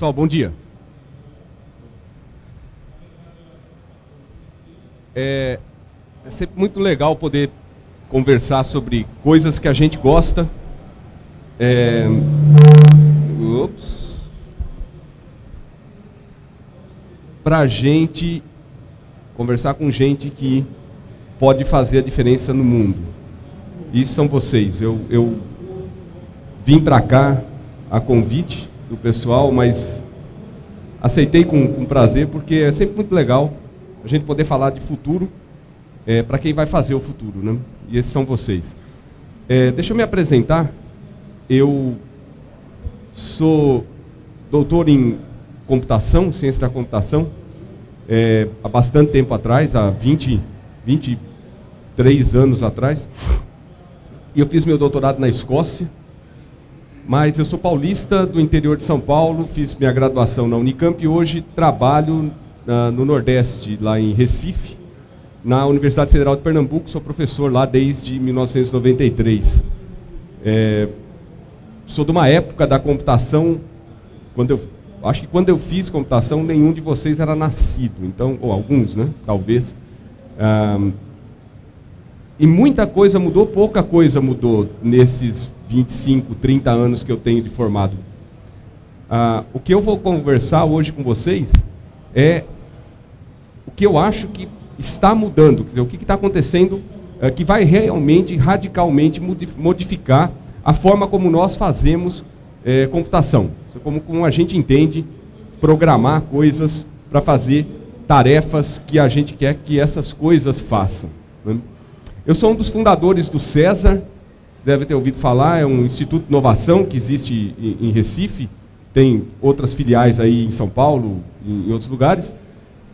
Pessoal, bom dia. É sempre muito legal poder conversar sobre coisas que a gente gosta. Pra gente conversar com gente que pode fazer a diferença no mundo. Isso são vocês. Eu vim para cá a convite do pessoal, mas aceitei com prazer, porque é sempre muito legal a gente poder falar de futuro para quem vai fazer o futuro, né? E esses são vocês. Deixa eu me apresentar. Eu sou doutor em computação, ciência da computação, há bastante tempo atrás, há 23 anos atrás. E eu fiz meu doutorado na Escócia, mas eu sou paulista do interior de São Paulo, fiz minha graduação na Unicamp e hoje trabalho no Nordeste, lá em Recife, na Universidade Federal de Pernambuco, sou professor lá desde 1993. Sou de uma época da computação, acho que quando eu fiz computação, nenhum de vocês era nascido, então, ou alguns, né, talvez. E muita coisa mudou, pouca coisa mudou nesses 25, 30 anos que eu tenho de formado. O que eu vou conversar hoje com vocês é o que eu acho que está mudando, quer dizer, o que está acontecendo que vai realmente, radicalmente modificar a forma como nós fazemos computação, como a gente entende programar coisas para fazer tarefas que a gente quer que essas coisas façam, né? Eu sou um dos fundadores do César, deve ter ouvido falar, é um instituto de inovação que existe em Recife, tem outras filiais aí em São Paulo, em outros lugares.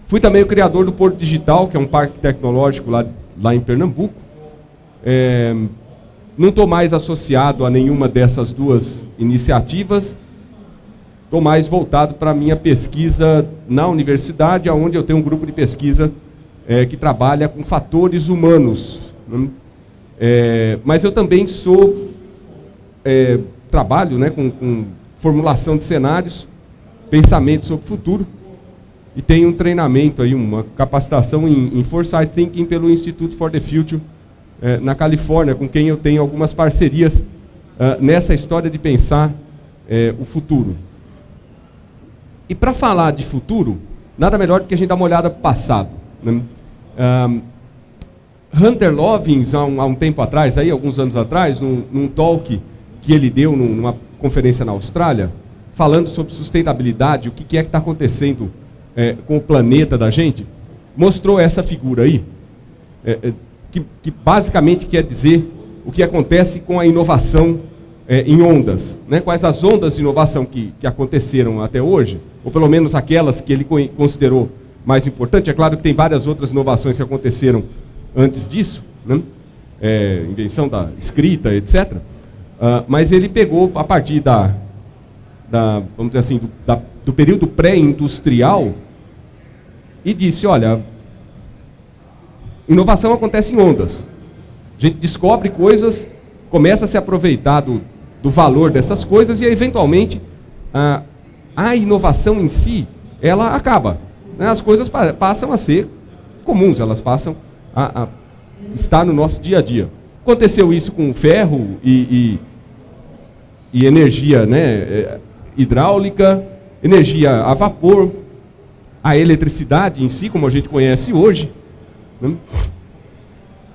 Fui também o criador do Porto Digital, que é um parque tecnológico lá em Pernambuco. Não estou mais associado a nenhuma dessas duas iniciativas, estou mais voltado para a minha pesquisa na universidade, onde eu tenho um grupo de pesquisa que trabalha com fatores humanos. Mas eu também trabalho, né, com formulação de cenários, pensamento sobre o futuro, e tenho um treinamento, aí, uma capacitação em Foresight Thinking pelo Institute for the Future, na Califórnia, com quem eu tenho algumas parcerias nessa história de pensar o futuro. E para falar de futuro, nada melhor do que a gente dar uma olhada para o passado, né? Hunter Lovins, há um tempo atrás, aí, alguns anos atrás, num talk que ele deu numa conferência na Austrália, falando sobre sustentabilidade, o que é que está acontecendo com o planeta da gente, mostrou essa figura aí, que basicamente quer dizer o que acontece com a inovação em ondas, né? Quais as ondas de inovação que aconteceram até hoje, ou pelo menos aquelas que ele considerou mais importantes. É claro que tem várias outras inovações que aconteceram antes disso, né? Invenção da escrita, etc. Mas ele pegou a partir vamos dizer assim, do período pré-industrial e disse, olha, inovação acontece em ondas. A gente descobre coisas, começa a se aproveitar do valor dessas coisas e, eventualmente, a inovação em si, ela acaba, né? As coisas passam a ser comuns, elas passam a estar no nosso dia a dia. Aconteceu isso com ferro e energia, né, hidráulica, energia a vapor, a eletricidade em si, como a gente conhece hoje, né?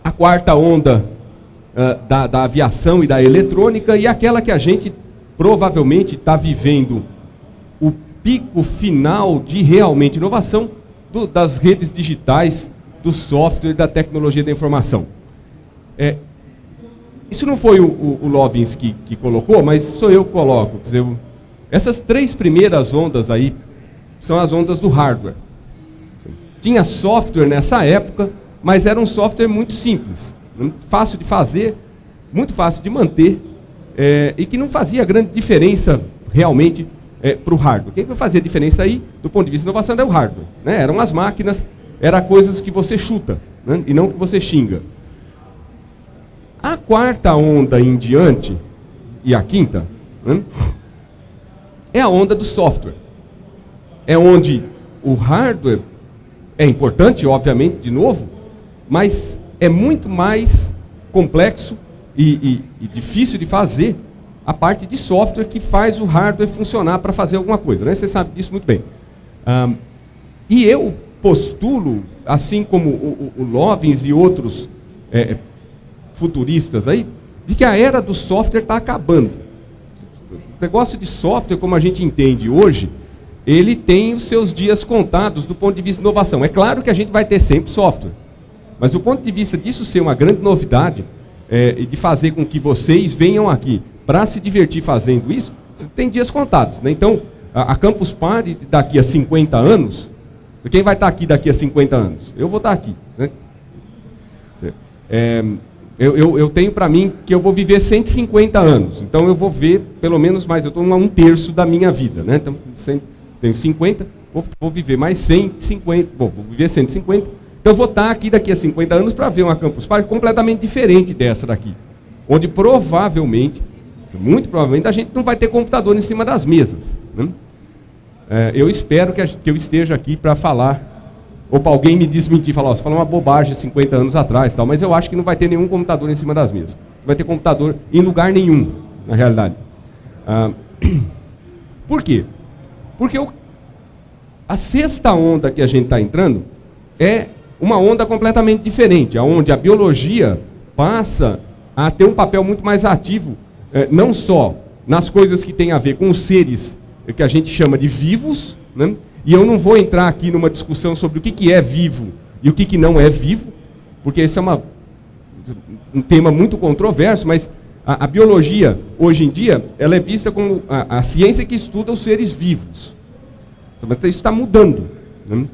A quarta onda da aviação e da eletrônica, e aquela que a gente provavelmente está vivendo o pico final de realmente inovação das redes digitais, do software e da tecnologia da informação. Isso não foi o Lovins que colocou, mas sou eu que coloco. Quer dizer, essas três primeiras ondas aí são as ondas do hardware. Tinha software nessa época, mas era um software muito simples, fácil de fazer, muito fácil de manter, e que não fazia grande diferença realmente para o hardware. Quem fazia diferença aí, do ponto de vista de inovação, era o hardware, né? Eram as máquinas, eram coisas que você chuta, né? E não que você xinga. A quarta onda em diante, e a quinta, né, é a onda do software. é onde o hardware é importante, obviamente, de novo, mas é muito mais complexo e difícil de fazer a parte de software que faz o hardware funcionar para fazer alguma coisa, né? Você sabe disso muito bem. E eu postulo, assim como o Lovins e outros futuristas aí, de que a era do software está acabando. O negócio de software, como a gente entende hoje, ele tem os seus dias contados do ponto de vista de inovação. É claro que a gente vai ter sempre software, mas do ponto de vista disso ser uma grande novidade, e de fazer com que vocês venham aqui para se divertir fazendo isso, tem dias contados, né? Então, a Campus Party daqui a 50 anos, quem vai estar aqui daqui a 50 anos? Eu vou estar aqui, né? Eu tenho para mim que eu vou viver 150 anos, então eu vou ver pelo menos mais, eu estou a 1/3 da minha vida, né? Então, tenho 50, vou viver mais 150, vou viver 150, então eu vou estar aqui daqui a 50 anos para ver uma Campus Party completamente diferente dessa daqui, onde provavelmente, muito provavelmente, a gente não vai ter computador em cima das mesas, né? Eu espero que eu esteja aqui para falar, ou para alguém me desmentir, falar, você falou uma bobagem 50 anos atrás, tal, mas eu acho que não vai ter nenhum computador em cima das mesas. Não vai ter computador em lugar nenhum, na realidade. Por quê? Porque a sexta onda que a gente está entrando é uma onda completamente diferente, onde a biologia passa a ter um papel muito mais ativo, não só nas coisas que têm a ver com os seres que a gente chama de vivos, né? E eu não vou entrar aqui numa discussão sobre o que é vivo e o que não é vivo, porque esse é um tema muito controverso, mas a biologia, hoje em dia, ela é vista como a ciência que estuda os seres vivos. Isso está mudando, né?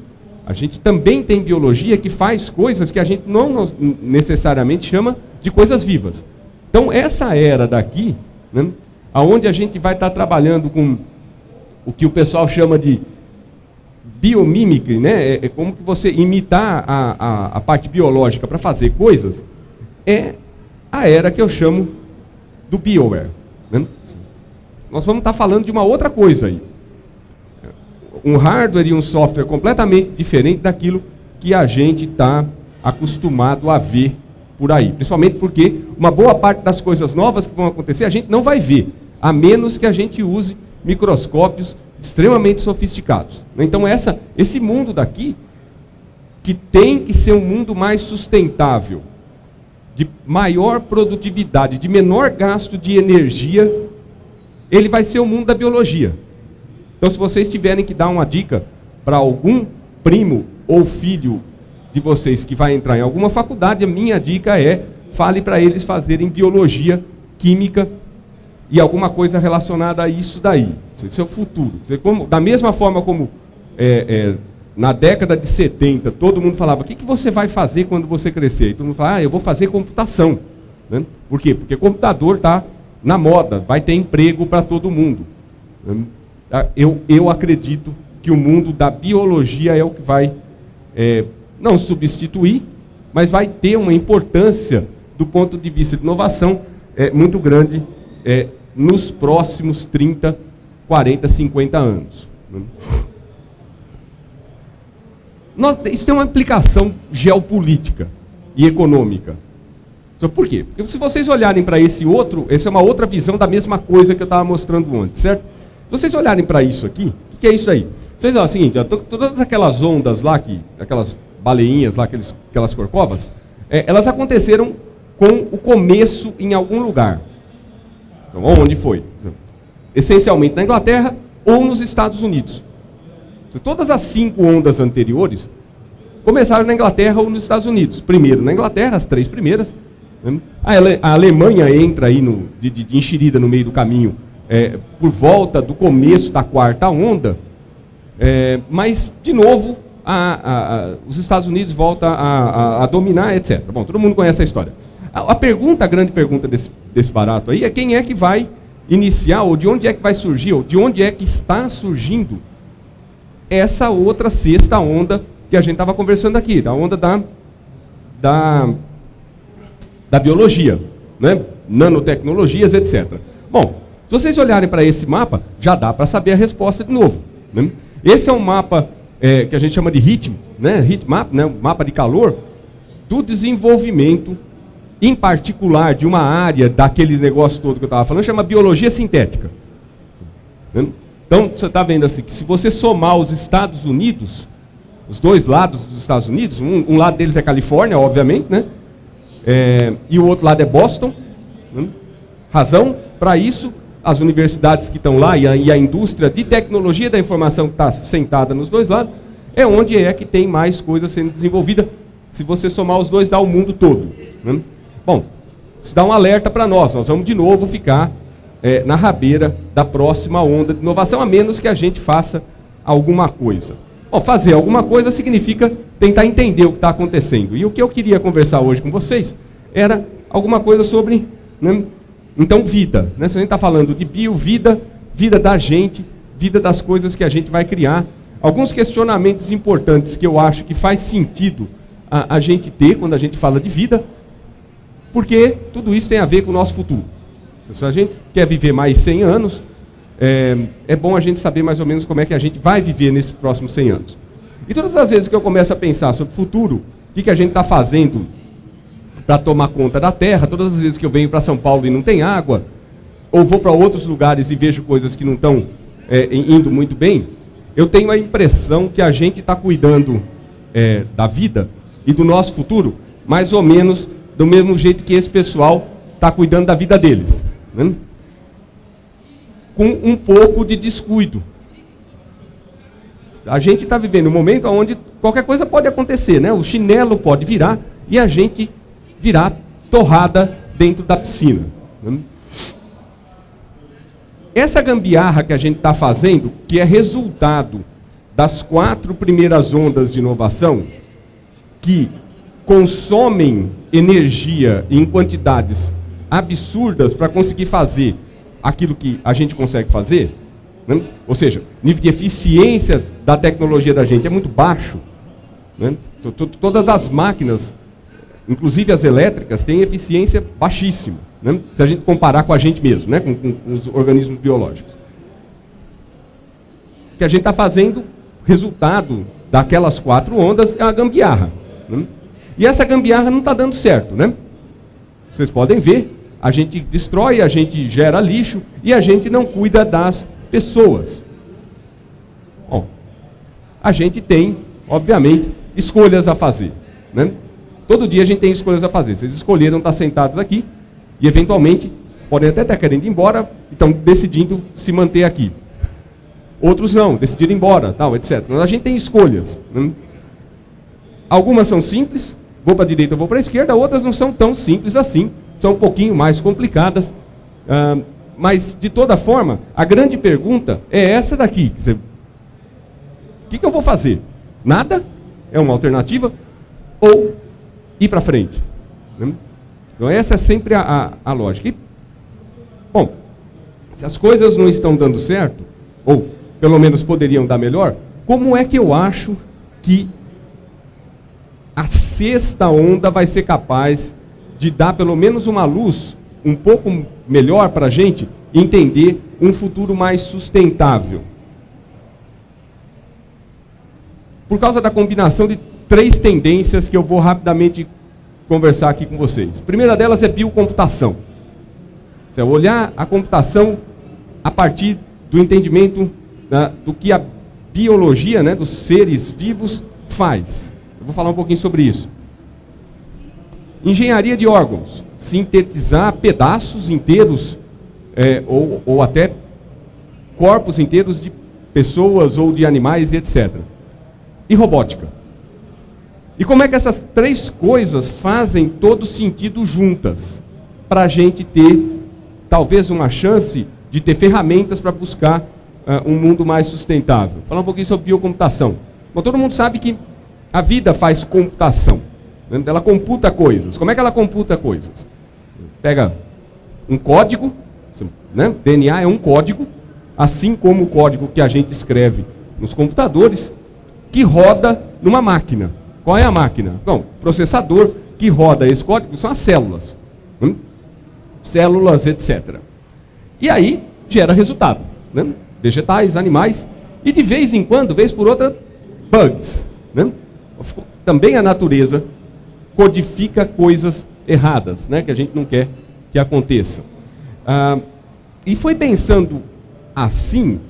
A gente também tem biologia que faz coisas que a gente não necessariamente chama de coisas vivas. Então, essa era daqui, né, onde a gente vai estar trabalhando com o que o pessoal chama de biomimicry, né? É como que você imitar a parte biológica para fazer coisas, é a era que eu chamo do BioWare, né? Nós vamos estar falando de uma outra coisa aí. Um hardware e um software completamente diferente daquilo que a gente está acostumado a ver por aí. Principalmente porque uma boa parte das coisas novas que vão acontecer a gente não vai ver, a menos que a gente use microscópios extremamente sofisticados. Então esse mundo daqui, que tem que ser um mundo mais sustentável, de maior produtividade, de menor gasto de energia, ele vai ser o mundo da biologia. Então, se vocês tiverem que dar uma dica para algum primo ou filho de vocês que vai entrar em alguma faculdade, a minha dica é, fale para eles fazerem biologia, química e alguma coisa relacionada a isso daí. Esse é o futuro. Da mesma forma como na década de 70, todo mundo falava, o que você vai fazer quando você crescer? E todo mundo fala, eu vou fazer computação, né? Por quê? Porque computador está na moda, vai ter emprego para todo mundo. Eu acredito que o mundo da biologia é o que vai, não substituir, mas vai ter uma importância do ponto de vista de inovação muito grande nos próximos 30, 40, 50 anos. Isso tem uma implicação geopolítica e econômica. Por quê? Porque se vocês olharem para essa é uma outra visão da mesma coisa que eu estava mostrando antes, certo? Se vocês olharem para isso aqui, o que é isso aí? Vocês olham o seguinte, todas aquelas ondas lá, aquelas baleinhas lá, aquelas corcovas, elas aconteceram com o começo em algum lugar. Então, onde foi? Essencialmente na Inglaterra ou nos Estados Unidos. Todas as 5 ondas anteriores começaram na Inglaterra ou nos Estados Unidos. Primeiro na Inglaterra, as 3 primeiras. Né? A Alemanha entra aí de enxerida no meio do caminho, por volta do começo da 4ª onda, mas, de novo, os Estados Unidos voltam a dominar, etc. Bom, todo mundo conhece a história. A grande pergunta desse barato aí é quem é que vai iniciar, ou de onde é que vai surgir, ou de onde é que está surgindo essa outra 6ª onda que a gente estava conversando aqui, da onda da biologia, né? Nanotecnologias, etc. Bom, se vocês olharem para esse mapa, já dá para saber a resposta de novo, né? Esse é um mapa que a gente chama de heat, né? Heat map, né? Mapa de calor do desenvolvimento, em particular, de uma área daquele negócio todo que eu estava falando, chama biologia sintética. Então, você está vendo assim, que se você somar os Estados Unidos, os dois lados dos Estados Unidos, um lado deles é Califórnia, obviamente, né? E o outro lado é Boston. Né? Razão para isso, as universidades que estão lá e a indústria de tecnologia da informação que está sentada nos dois lados, é onde é que tem mais coisa sendo desenvolvida. Se você somar os dois, dá o mundo todo. Né? Bom, isso dá um alerta para nós vamos de novo ficar na rabeira da próxima onda de inovação, a menos que a gente faça alguma coisa. Bom, fazer alguma coisa significa tentar entender o que está acontecendo. E o que eu queria conversar hoje com vocês era alguma coisa sobre, né, então, vida. Né? Se a gente está falando de vida, vida da gente, vida das coisas que a gente vai criar. Alguns questionamentos importantes que eu acho que faz sentido a gente ter quando a gente fala de vida, porque tudo isso tem a ver com o nosso futuro. Se a gente quer viver mais 100 anos, é bom a gente saber mais ou menos como é que a gente vai viver nesses próximos 100 anos. E todas as vezes que eu começo a pensar sobre o futuro, o que a gente está fazendo para tomar conta da terra, todas as vezes que eu venho para São Paulo e não tem água, ou vou para outros lugares e vejo coisas que não estão indo muito bem, eu tenho a impressão que a gente está cuidando da vida e do nosso futuro, mais ou menos do mesmo jeito que esse pessoal está cuidando da vida deles. Né? Com um pouco de descuido. A gente está vivendo um momento onde qualquer coisa pode acontecer, né? O chinelo pode virar e a gente virar torrada dentro da piscina. Né? Essa gambiarra que a gente está fazendo, que é resultado das 4 primeiras ondas de inovação, que consomem energia em quantidades absurdas para conseguir fazer aquilo que a gente consegue fazer, né? Ou seja, o nível de eficiência da tecnologia da gente é muito baixo. Né? Todas as máquinas, inclusive as elétricas, têm eficiência baixíssima, né? Se a gente comparar com a gente mesmo, né? com os organismos biológicos. O que a gente está fazendo, resultado daquelas 4 ondas, é uma gambiarra. Né? E essa gambiarra não está dando certo. Né? Vocês podem ver, a gente destrói, a gente gera lixo e a gente não cuida das pessoas. Bom, a gente tem, obviamente, escolhas a fazer. Né? Todo dia a gente tem escolhas a fazer. Vocês escolheram estar sentados aqui e, eventualmente, podem até estar querendo ir embora e estão decidindo se manter aqui. Outros não, decidiram ir embora, tal, etc. Mas a gente tem escolhas. Né? Algumas são simples, vou para a direita, vou para a esquerda, outras não são tão simples assim, são um pouquinho mais complicadas. Mas, de toda forma, a grande pergunta é essa daqui. Quer dizer, o que eu vou fazer? Nada? É uma alternativa? Ou ir para frente? Né? Então, essa é sempre a lógica. E, bom, se as coisas não estão dando certo, ou pelo menos poderiam dar melhor, como é que eu acho que a 6ª onda vai ser capaz de dar pelo menos uma luz um pouco melhor para a gente entender um futuro mais sustentável? Por causa da combinação de 3 tendências que eu vou rapidamente conversar aqui com vocês. A primeira delas é biocomputação. Você vai olhar a computação a partir do entendimento do que a biologia, né, dos seres vivos faz. Eu vou falar um pouquinho sobre isso. Engenharia de órgãos. Sintetizar pedaços inteiros ou até corpos inteiros de pessoas ou de animais, etc. E robótica. E como é que essas 3 coisas fazem todo sentido juntas? Para a gente ter, talvez, uma chance de ter ferramentas para buscar um mundo mais sustentável. Vou falar um pouquinho sobre biocomputação. Bom, todo mundo sabe que a vida faz computação. Né? Ela computa coisas. Como é que ela computa coisas? Pega um código, né? DNA é um código, assim como o código que a gente escreve nos computadores, que roda numa máquina. Qual é a máquina? Bom, o processador que roda esse código são as células. Células, etc. E aí gera resultado. Né? Vegetais, animais. E de vez em quando, vez por outra, bugs. Né? Também a natureza codifica coisas erradas, né? Que a gente não quer que aconteça. E foi pensando assim,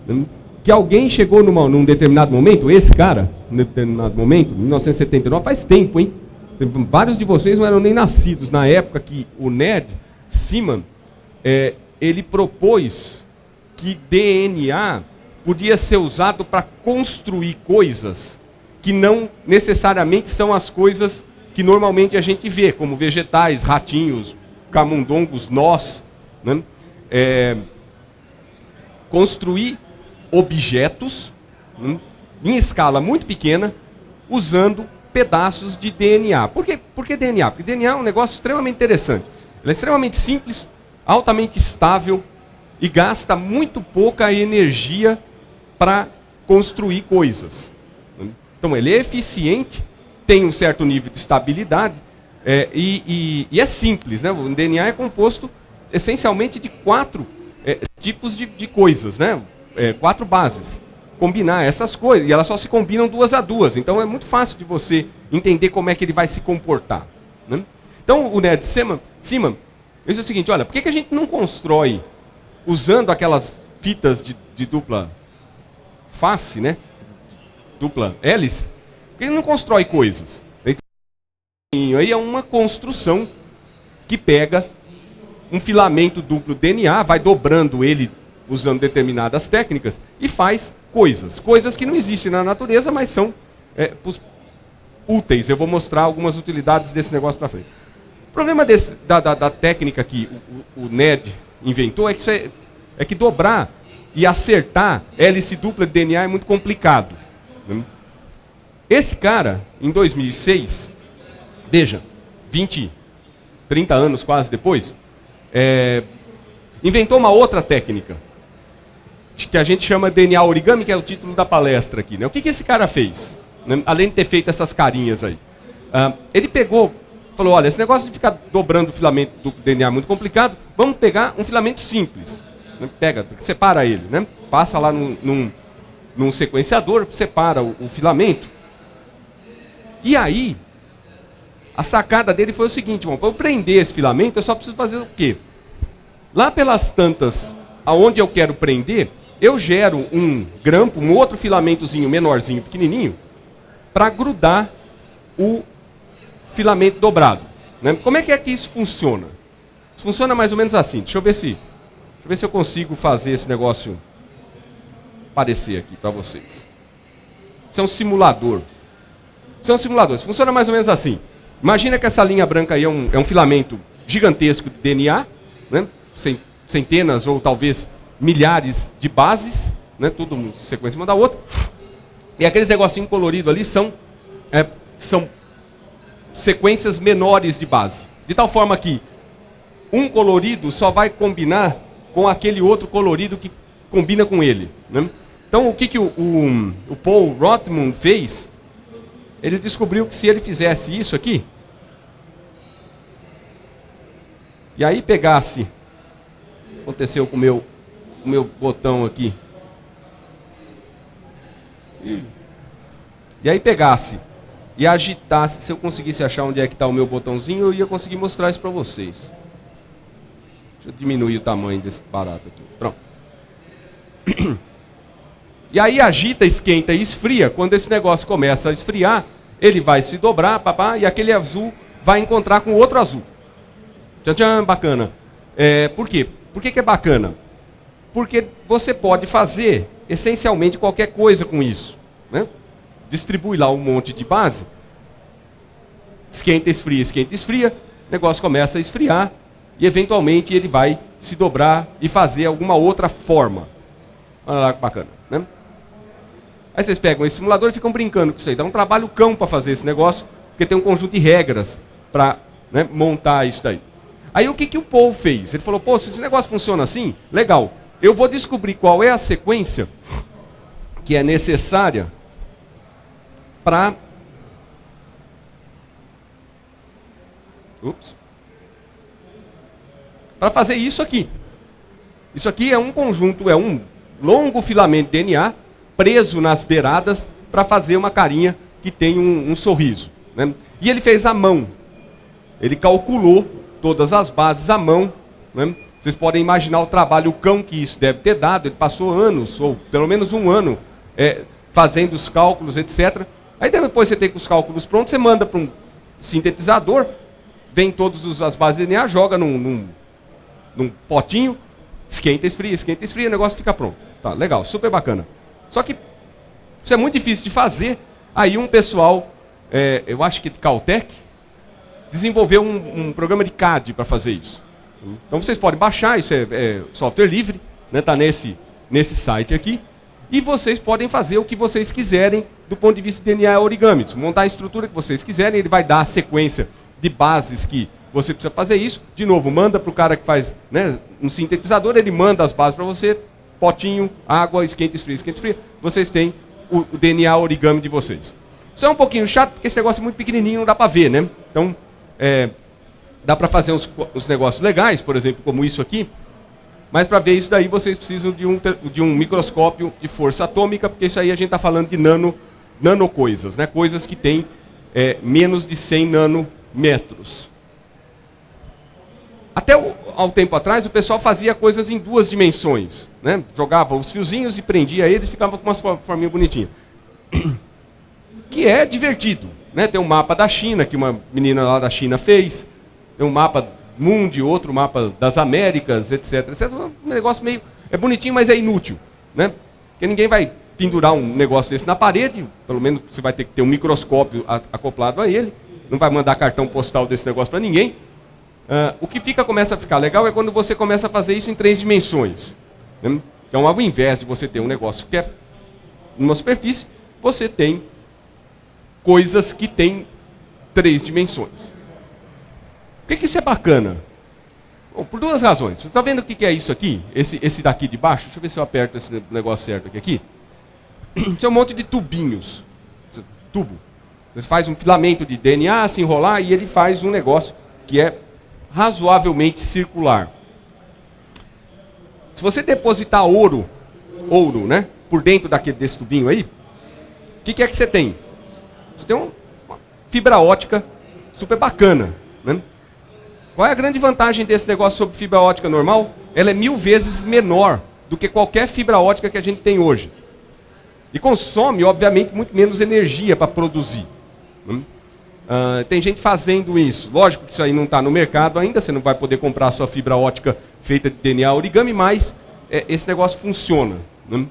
né, que alguém chegou num determinado momento, esse cara, num determinado momento, 1979, faz tempo, hein? Vários de vocês não eram nem nascidos na época que o Ned Simon, ele propôs que DNA podia ser usado para construir coisas que não necessariamente são as coisas que normalmente a gente vê, como vegetais, ratinhos, camundongos, nós, né? Construir objetos, né, em escala muito pequena, usando pedaços de DNA. Por que DNA? Porque DNA é um negócio extremamente interessante. Ele é extremamente simples, altamente estável e gasta muito pouca energia para construir coisas. Então ele é eficiente, tem um certo nível de estabilidade e é simples, né? O DNA é composto essencialmente de 4 tipos de coisas, né? 4 bases. Combinar essas coisas, e elas só se combinam 2 a 2, então é muito fácil de você entender como é que ele vai se comportar. Né? Então o Ned Simon diz o seguinte, olha, por que a gente não constrói usando aquelas fitas de dupla face, né? Dupla hélice? Por que ele não constrói coisas? Aí é uma construção que pega um filamento duplo DNA, vai dobrando ele usando determinadas técnicas e faz coisas que não existem na natureza, mas são úteis. Eu vou mostrar algumas utilidades desse negócio para frente. O problema da técnica que o Ned inventou é que dobrar e acertar hélice dupla de DNA é muito complicado. Né? Esse cara, em 2006, veja, 30 anos quase depois, inventou uma outra técnica, que a gente chama DNA origami, que é o título da palestra aqui. Né? O que esse cara fez? Né? Além de ter feito essas carinhas aí. Ele falou, olha, esse negócio de ficar dobrando o filamento do DNA é muito complicado, vamos pegar um filamento simples. Né? Separa ele, né? Passa lá num sequenciador, separa o filamento. E aí, a sacada dele foi o seguinte, para eu prender esse filamento, eu só preciso fazer o quê? Lá pelas tantas, aonde eu quero prender, eu gero um grampo, um outro filamentozinho menorzinho, pequenininho, para grudar o filamento dobrado. Né? Como é que isso funciona? Isso funciona mais ou menos assim. Deixa eu ver se eu consigo fazer esse negócio aparecer aqui para vocês. Isso é um simulador. Isso funciona mais ou menos assim. Imagina que essa linha branca aí é um filamento gigantesco de DNA, né? Centenas ou talvez milhares de bases, né? Tudo uma sequência uma da outra. E aqueles negocinhos coloridos ali são sequências menores de base. De tal forma que um colorido só vai combinar com aquele outro colorido que combina com ele. Né? Então o que o Paul Rothman fez? Ele descobriu que se ele fizesse isso aqui, e aí pegasse, aconteceu com o meu botão aqui, e aí pegasse e agitasse, se eu conseguisse achar onde é que está o meu botãozinho, eu ia conseguir mostrar isso para vocês. Deixa eu diminuir o tamanho desse barato aqui. Pronto. E aí agita, esquenta e esfria. Quando esse negócio começa a esfriar, ele vai se dobrar, e aquele azul vai encontrar com outro azul. Tchan, tchan, bacana. Por quê? Por que é bacana? Porque você pode fazer essencialmente qualquer coisa com isso. Né? Distribui lá um monte de base, esquenta, esfria, o negócio começa a esfriar e eventualmente ele vai se dobrar e fazer alguma outra forma. Olha lá que bacana, né? Aí vocês pegam esse simulador e ficam brincando com isso aí. Dá um trabalho cão para fazer esse negócio, porque tem um conjunto de regras para, né, montar isso daí. Aí o que o Paul fez? Ele falou, pô, se esse negócio funciona assim, legal. Eu vou descobrir qual é a sequência que é necessária para fazer isso aqui. Isso aqui é um conjunto, longo filamento de DNA preso nas beiradas para fazer uma carinha que tem um sorriso, né? E ele fez à mão. Ele calculou todas as bases à mão, né? Vocês podem imaginar o trabalho, o cão que isso deve ter dado. Ele passou anos, ou pelo menos um ano, fazendo os cálculos, etc. Aí depois você tem os cálculos prontos, você manda para um sintetizador, vem todas as bases de DNA, joga num potinho, esquenta, esfria, o negócio fica pronto. Tá, legal, super bacana. Só que isso é muito difícil de fazer. Aí um pessoal, eu acho que de Caltech, desenvolveu um programa de CAD para fazer isso. Então vocês podem baixar, isso é software livre, né, tá nesse site aqui, e vocês podem fazer o que vocês quiserem do ponto de vista de DNA origami. Montar a estrutura que vocês quiserem, ele vai dar a sequência de bases que você precisa fazer isso. De novo, manda para o cara que faz, né, um sintetizador, ele manda as bases para você, potinho, água, esquenta, esfria. Vocês têm o DNA origami de vocês. Isso é um pouquinho chato, porque esse negócio é muito pequenininho, não dá para ver, né? Então, dá para fazer uns negócios legais, por exemplo, como isso aqui, mas para ver isso daí vocês precisam de um microscópio de força atômica, porque isso aí a gente está falando de nanocoisas, né? Coisas que têm menos de 100 nanômetros. Até ao tempo atrás, o pessoal fazia coisas em 2 dimensões, né? Jogava os fiozinhos e prendia eles, ficava com uma forminha bonitinha. Que é divertido, né? Tem um mapa da China, que uma menina lá da China fez, tem um mapa mundi, outro mapa das Américas, etc. Um negócio meio... é bonitinho, mas é inútil, né? Porque ninguém vai pendurar um negócio desse na parede, pelo menos você vai ter que ter um microscópio acoplado a ele, não vai mandar cartão postal desse negócio para ninguém. O que começa a ficar legal é quando você começa a fazer isso em 3 dimensões. Né? Então, ao invés de você ter um negócio que é numa superfície, você tem coisas que têm 3 dimensões. Por que isso é bacana? Bom, por 2 razões. Você está vendo o que é isso aqui? Esse daqui de baixo? Deixa eu ver se eu aperto esse negócio certo aqui. Isso é um monte de tubinhos. Tubo. Você faz um filamento de DNA, se enrolar, e ele faz um negócio que é razoavelmente circular. Se você depositar ouro, né, por dentro desse tubinho aí, o que é que você tem? Você tem uma fibra ótica super bacana, né? Qual é a grande vantagem desse negócio sobre fibra ótica normal? Ela é 1000 vezes menor do que qualquer fibra ótica que a gente tem hoje. E consome, obviamente, muito menos energia para produzir. Né? Tem gente fazendo isso. Lógico que isso aí não está no mercado ainda, você não vai poder comprar a sua fibra ótica feita de DNA origami, mas esse negócio funciona. Né?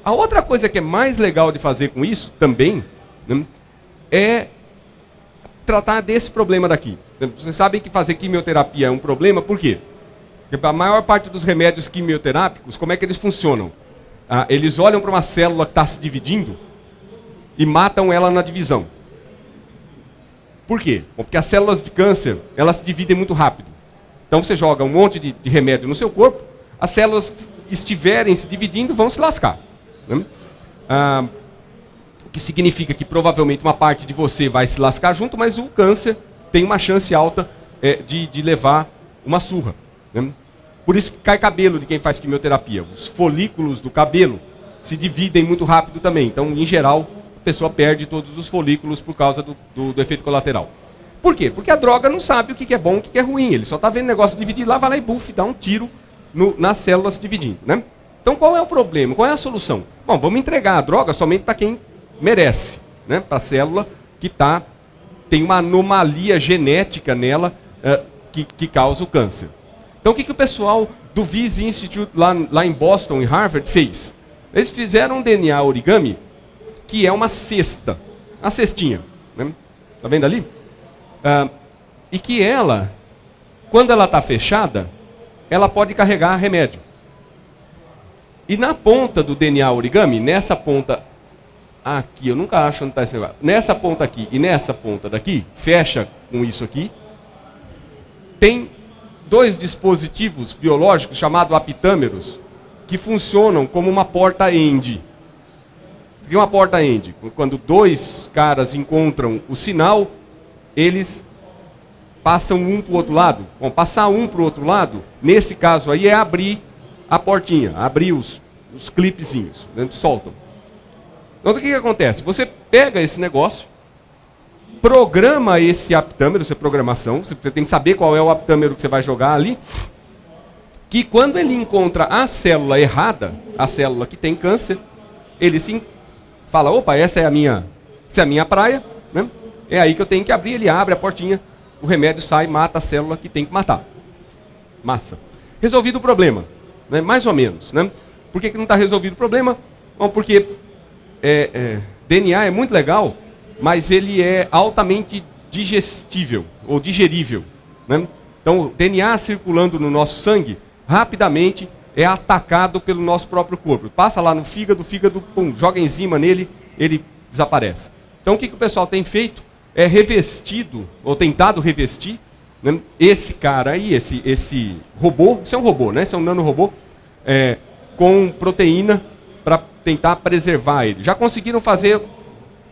A outra coisa que é mais legal de fazer com isso também, né, é tratar desse problema daqui. Vocês sabem que fazer quimioterapia é um problema, por quê? Porque a maior parte dos remédios quimioterápicos, como é que eles funcionam? Eles olham para uma célula que está se dividindo e matam ela na divisão. Por quê? Bom, porque as células de câncer, elas se dividem muito rápido. Então você joga um monte de remédio no seu corpo, as células que estiverem se dividindo vão se lascar. Né? O que significa que provavelmente uma parte de você vai se lascar junto, mas o câncer tem uma chance alta de levar uma surra. Né? Por isso que cai cabelo de quem faz quimioterapia. Os folículos do cabelo se dividem muito rápido também. Então, em geral, a pessoa perde todos os folículos por causa do efeito colateral. Por quê? Porque a droga não sabe o que é bom e o que é ruim. Ele só está vendo o negócio dividir lá, vai lá e buf, dá um tiro nas células dividindo. Né? Então, qual é o problema? Qual é a solução? Bom, vamos entregar a droga somente para quem merece. Né? Para a célula que tem uma anomalia genética nela que causa o câncer. Então, o que o pessoal do Wyss Institute lá em Boston, em Harvard, fez? Eles fizeram um DNA origami que é uma cesta, uma cestinha. Né? Tá vendo ali? E que ela, quando ela está fechada, ela pode carregar remédio. E na ponta do DNA origami, nessa ponta aqui, eu nunca acho onde está esse negócio, nessa ponta aqui e nessa ponta daqui, fecha com isso aqui, tem 2 dispositivos biológicos chamados apitâmeros que funcionam como uma porta-end. O que é uma porta-end? Quando 2 caras encontram o sinal, eles passam um para o outro lado. Bom, passar um para o outro lado, nesse caso aí, é abrir a portinha, abrir os clipezinhos, né, soltam. Então o que acontece? Você pega esse negócio, programa esse aptâmero, isso é programação, você tem que saber qual é o aptâmero que você vai jogar ali, que quando ele encontra a célula errada, a célula que tem câncer, ele fala, opa, essa é a minha praia, né? É aí que eu tenho que abrir, ele abre a portinha, o remédio sai, mata a célula que tem que matar. Massa. Resolvido o problema, né? Mais ou menos, né? Por que não está resolvido o problema? Bom, porque DNA é muito legal, mas ele é altamente digestível, ou digerível, né? Então, o DNA circulando no nosso sangue, rapidamente é atacado pelo nosso próprio corpo. Passa lá no fígado, pum, joga enzima nele, ele desaparece. Então, o que o pessoal tem feito é revestido, ou tentado revestir, né, esse cara aí, esse robô, isso é um robô, né? Isso é um nanorobô, com proteína para tentar preservar ele. Já conseguiram fazer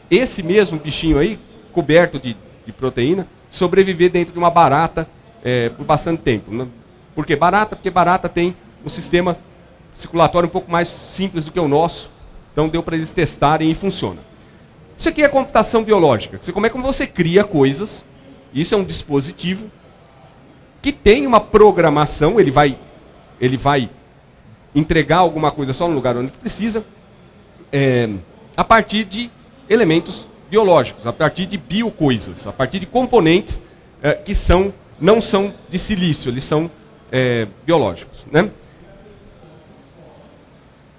esse mesmo bichinho aí, coberto de proteína, sobreviver dentro de uma barata por bastante tempo. Né? Por que barata? Porque barata tem um sistema circulatório um pouco mais simples do que o nosso, então deu para eles testarem e funciona. Isso aqui é computação biológica. Como é que você cria coisas, isso é um dispositivo que tem uma programação, ele vai entregar alguma coisa só no lugar onde precisa, a partir de elementos biológicos, a partir de biocoisas, a partir de componentes que não são de silício, eles são biológicos, né?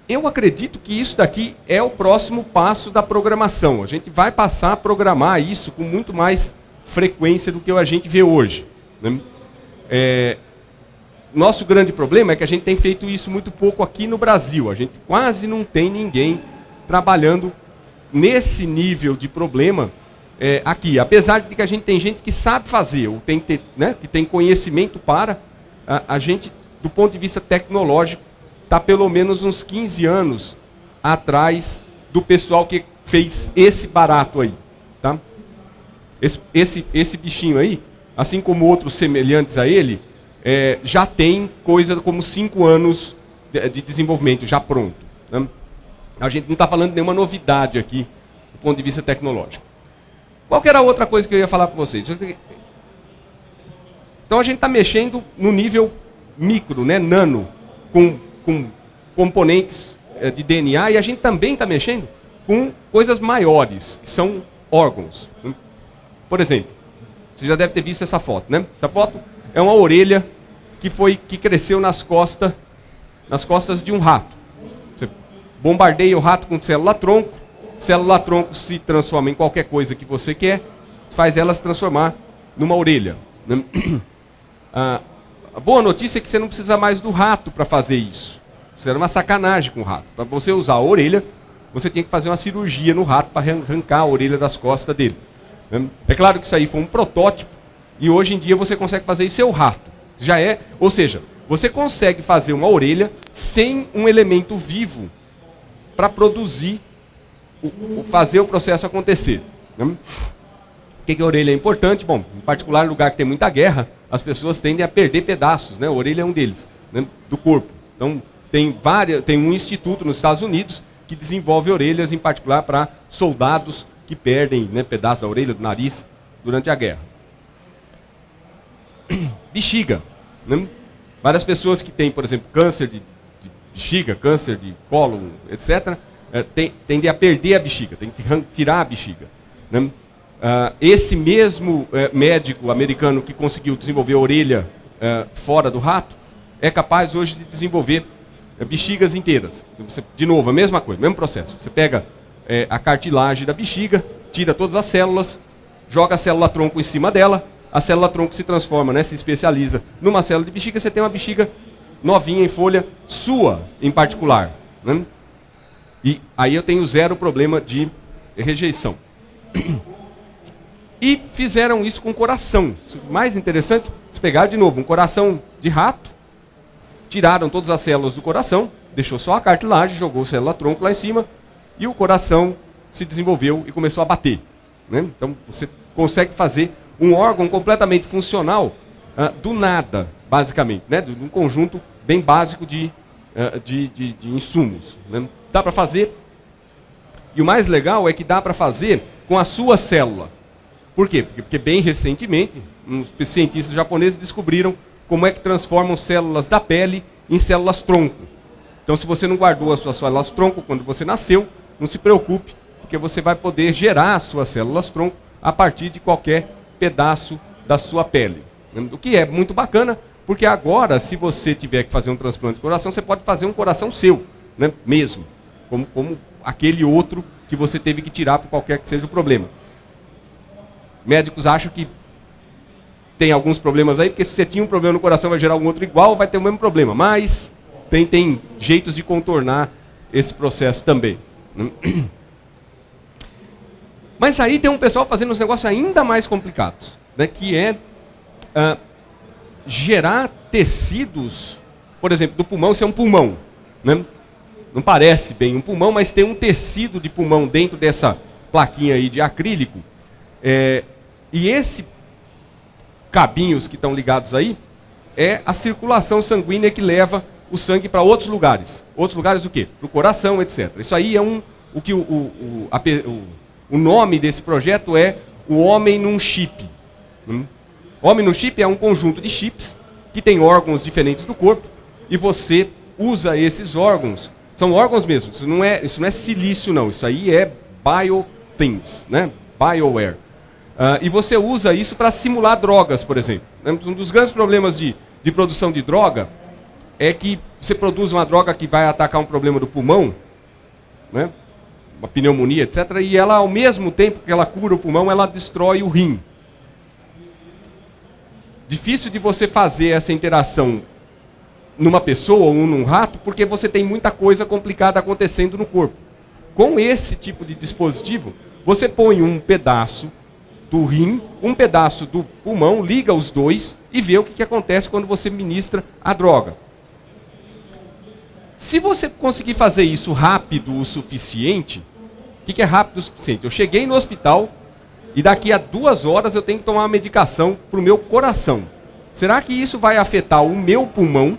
Eu acredito que isso daqui é o próximo passo da programação. A gente vai passar a programar isso com muito mais frequência do que a gente vê hoje, né? Nosso grande problema é que a gente tem feito isso muito pouco aqui no Brasil. A gente quase não tem ninguém trabalhando nesse nível de problema aqui. Apesar de que a gente tem gente que sabe fazer, ou que tem conhecimento para, a gente, do ponto de vista tecnológico, está pelo menos uns 15 anos atrás do pessoal que fez esse barato aí. Tá? Esse bichinho aí, assim como outros semelhantes a ele, já tem coisa como 5 anos de desenvolvimento, já pronto. Né? A gente não está falando de nenhuma novidade aqui, do ponto de vista tecnológico. Qual que era a outra coisa que eu ia falar para vocês? Então a gente está mexendo no nível micro, né, nano, com componentes de DNA, e a gente também está mexendo com coisas maiores, que são órgãos. Por exemplo, você já deve ter visto essa foto, né? Essa foto é uma orelha que cresceu nas costas de um rato. Você bombardeia o rato com célula-tronco se transforma em qualquer coisa que você quer, faz ela se transformar numa orelha. Né? A boa notícia é que você não precisa mais do rato para fazer isso. Isso era uma sacanagem com o rato. Para você usar a orelha, você tinha que fazer uma cirurgia no rato para arrancar a orelha das costas dele. É claro que isso aí foi um protótipo, e hoje em dia você consegue fazer isso seu rato. Ou seja, você consegue fazer uma orelha sem um elemento vivo para produzir, fazer o processo acontecer. Por que a orelha é importante? Bom, em particular, em lugar que tem muita guerra, as pessoas tendem a perder pedaços, né? A orelha é um deles, né? Do corpo. Então, tem um instituto nos Estados Unidos que desenvolve orelhas, em particular, para soldados que perdem, né, pedaços da orelha, do nariz, durante a guerra. Bexiga. Né? Várias pessoas que têm, por exemplo, câncer de bexiga, câncer de cólon, etc., tendem a perder a bexiga, tem que tirar a bexiga. Né? Esse mesmo médico americano que conseguiu desenvolver a orelha fora do rato, é capaz hoje de desenvolver bexigas inteiras. Então, de novo, a mesma coisa, mesmo processo. Você pega a cartilagem da bexiga, tira todas as células, joga a célula-tronco em cima dela, a célula-tronco se transforma, né, se especializa numa célula de bexiga, você tem uma bexiga novinha em folha, sua em particular. Né? E aí eu tenho zero problema de rejeição. E fizeram isso com o coração. Mais interessante, eles pegaram de novo um coração de rato, tiraram todas as células do coração, deixou só a cartilagem, jogou célula-tronco lá em cima, e o coração se desenvolveu e começou a bater. Né? Então você consegue fazer um órgão completamente funcional do nada, basicamente, né? De um conjunto bem básico de de insumos. Né? Dá para fazer, e o mais legal é que dá para fazer com a sua célula. Por quê? Porque bem recentemente, uns cientistas japoneses descobriram como é que transformam células da pele em células tronco. Então, se você não guardou as suas células tronco quando você nasceu, não se preocupe, porque você vai poder gerar as suas células tronco a partir de qualquer pedaço da sua pele. O que é muito bacana, porque agora, se você tiver que fazer um transplante de coração, você pode fazer um coração seu, né, mesmo, como aquele outro que você teve que tirar por qualquer que seja o problema. Médicos acham que tem alguns problemas aí, porque se você tinha um problema no coração, vai gerar um outro igual, vai ter o mesmo problema. Mas tem jeitos de contornar esse processo também. Mas aí tem um pessoal fazendo uns negócios ainda mais complicados, né, que é gerar tecidos, por exemplo, do pulmão. Isso é um pulmão, né? Não parece bem um pulmão, mas tem um tecido de pulmão dentro dessa plaquinha aí de acrílico. E esse cabinhos que estão ligados aí é a circulação sanguínea que leva o sangue para outros lugares. Outros lugares o quê? Para o coração, etc. Isso aí é o nome desse projeto é o Homem num Chip. Homem no Chip é um conjunto de chips que tem órgãos diferentes do corpo e você usa esses órgãos. São órgãos mesmo, isso não é silício não, isso aí é biothings, né? Bioware. E você usa isso para simular drogas, por exemplo. Um dos grandes problemas de produção de droga é que você produz uma droga que vai atacar um problema do pulmão, né? Uma pneumonia, etc. E ela, ao mesmo tempo que ela cura o pulmão, ela destrói o rim. Difícil de você fazer essa interação numa pessoa ou num rato, porque você tem muita coisa complicada acontecendo no corpo. Com esse tipo de dispositivo, você põe um pedaço do rim, um pedaço do pulmão, liga os dois e vê o que acontece quando você ministra a droga. Se você conseguir fazer isso rápido o suficiente, o que é rápido o suficiente? Eu cheguei no hospital e daqui a 2 horas eu tenho que tomar uma medicação para o meu coração. Será que isso vai afetar o meu pulmão?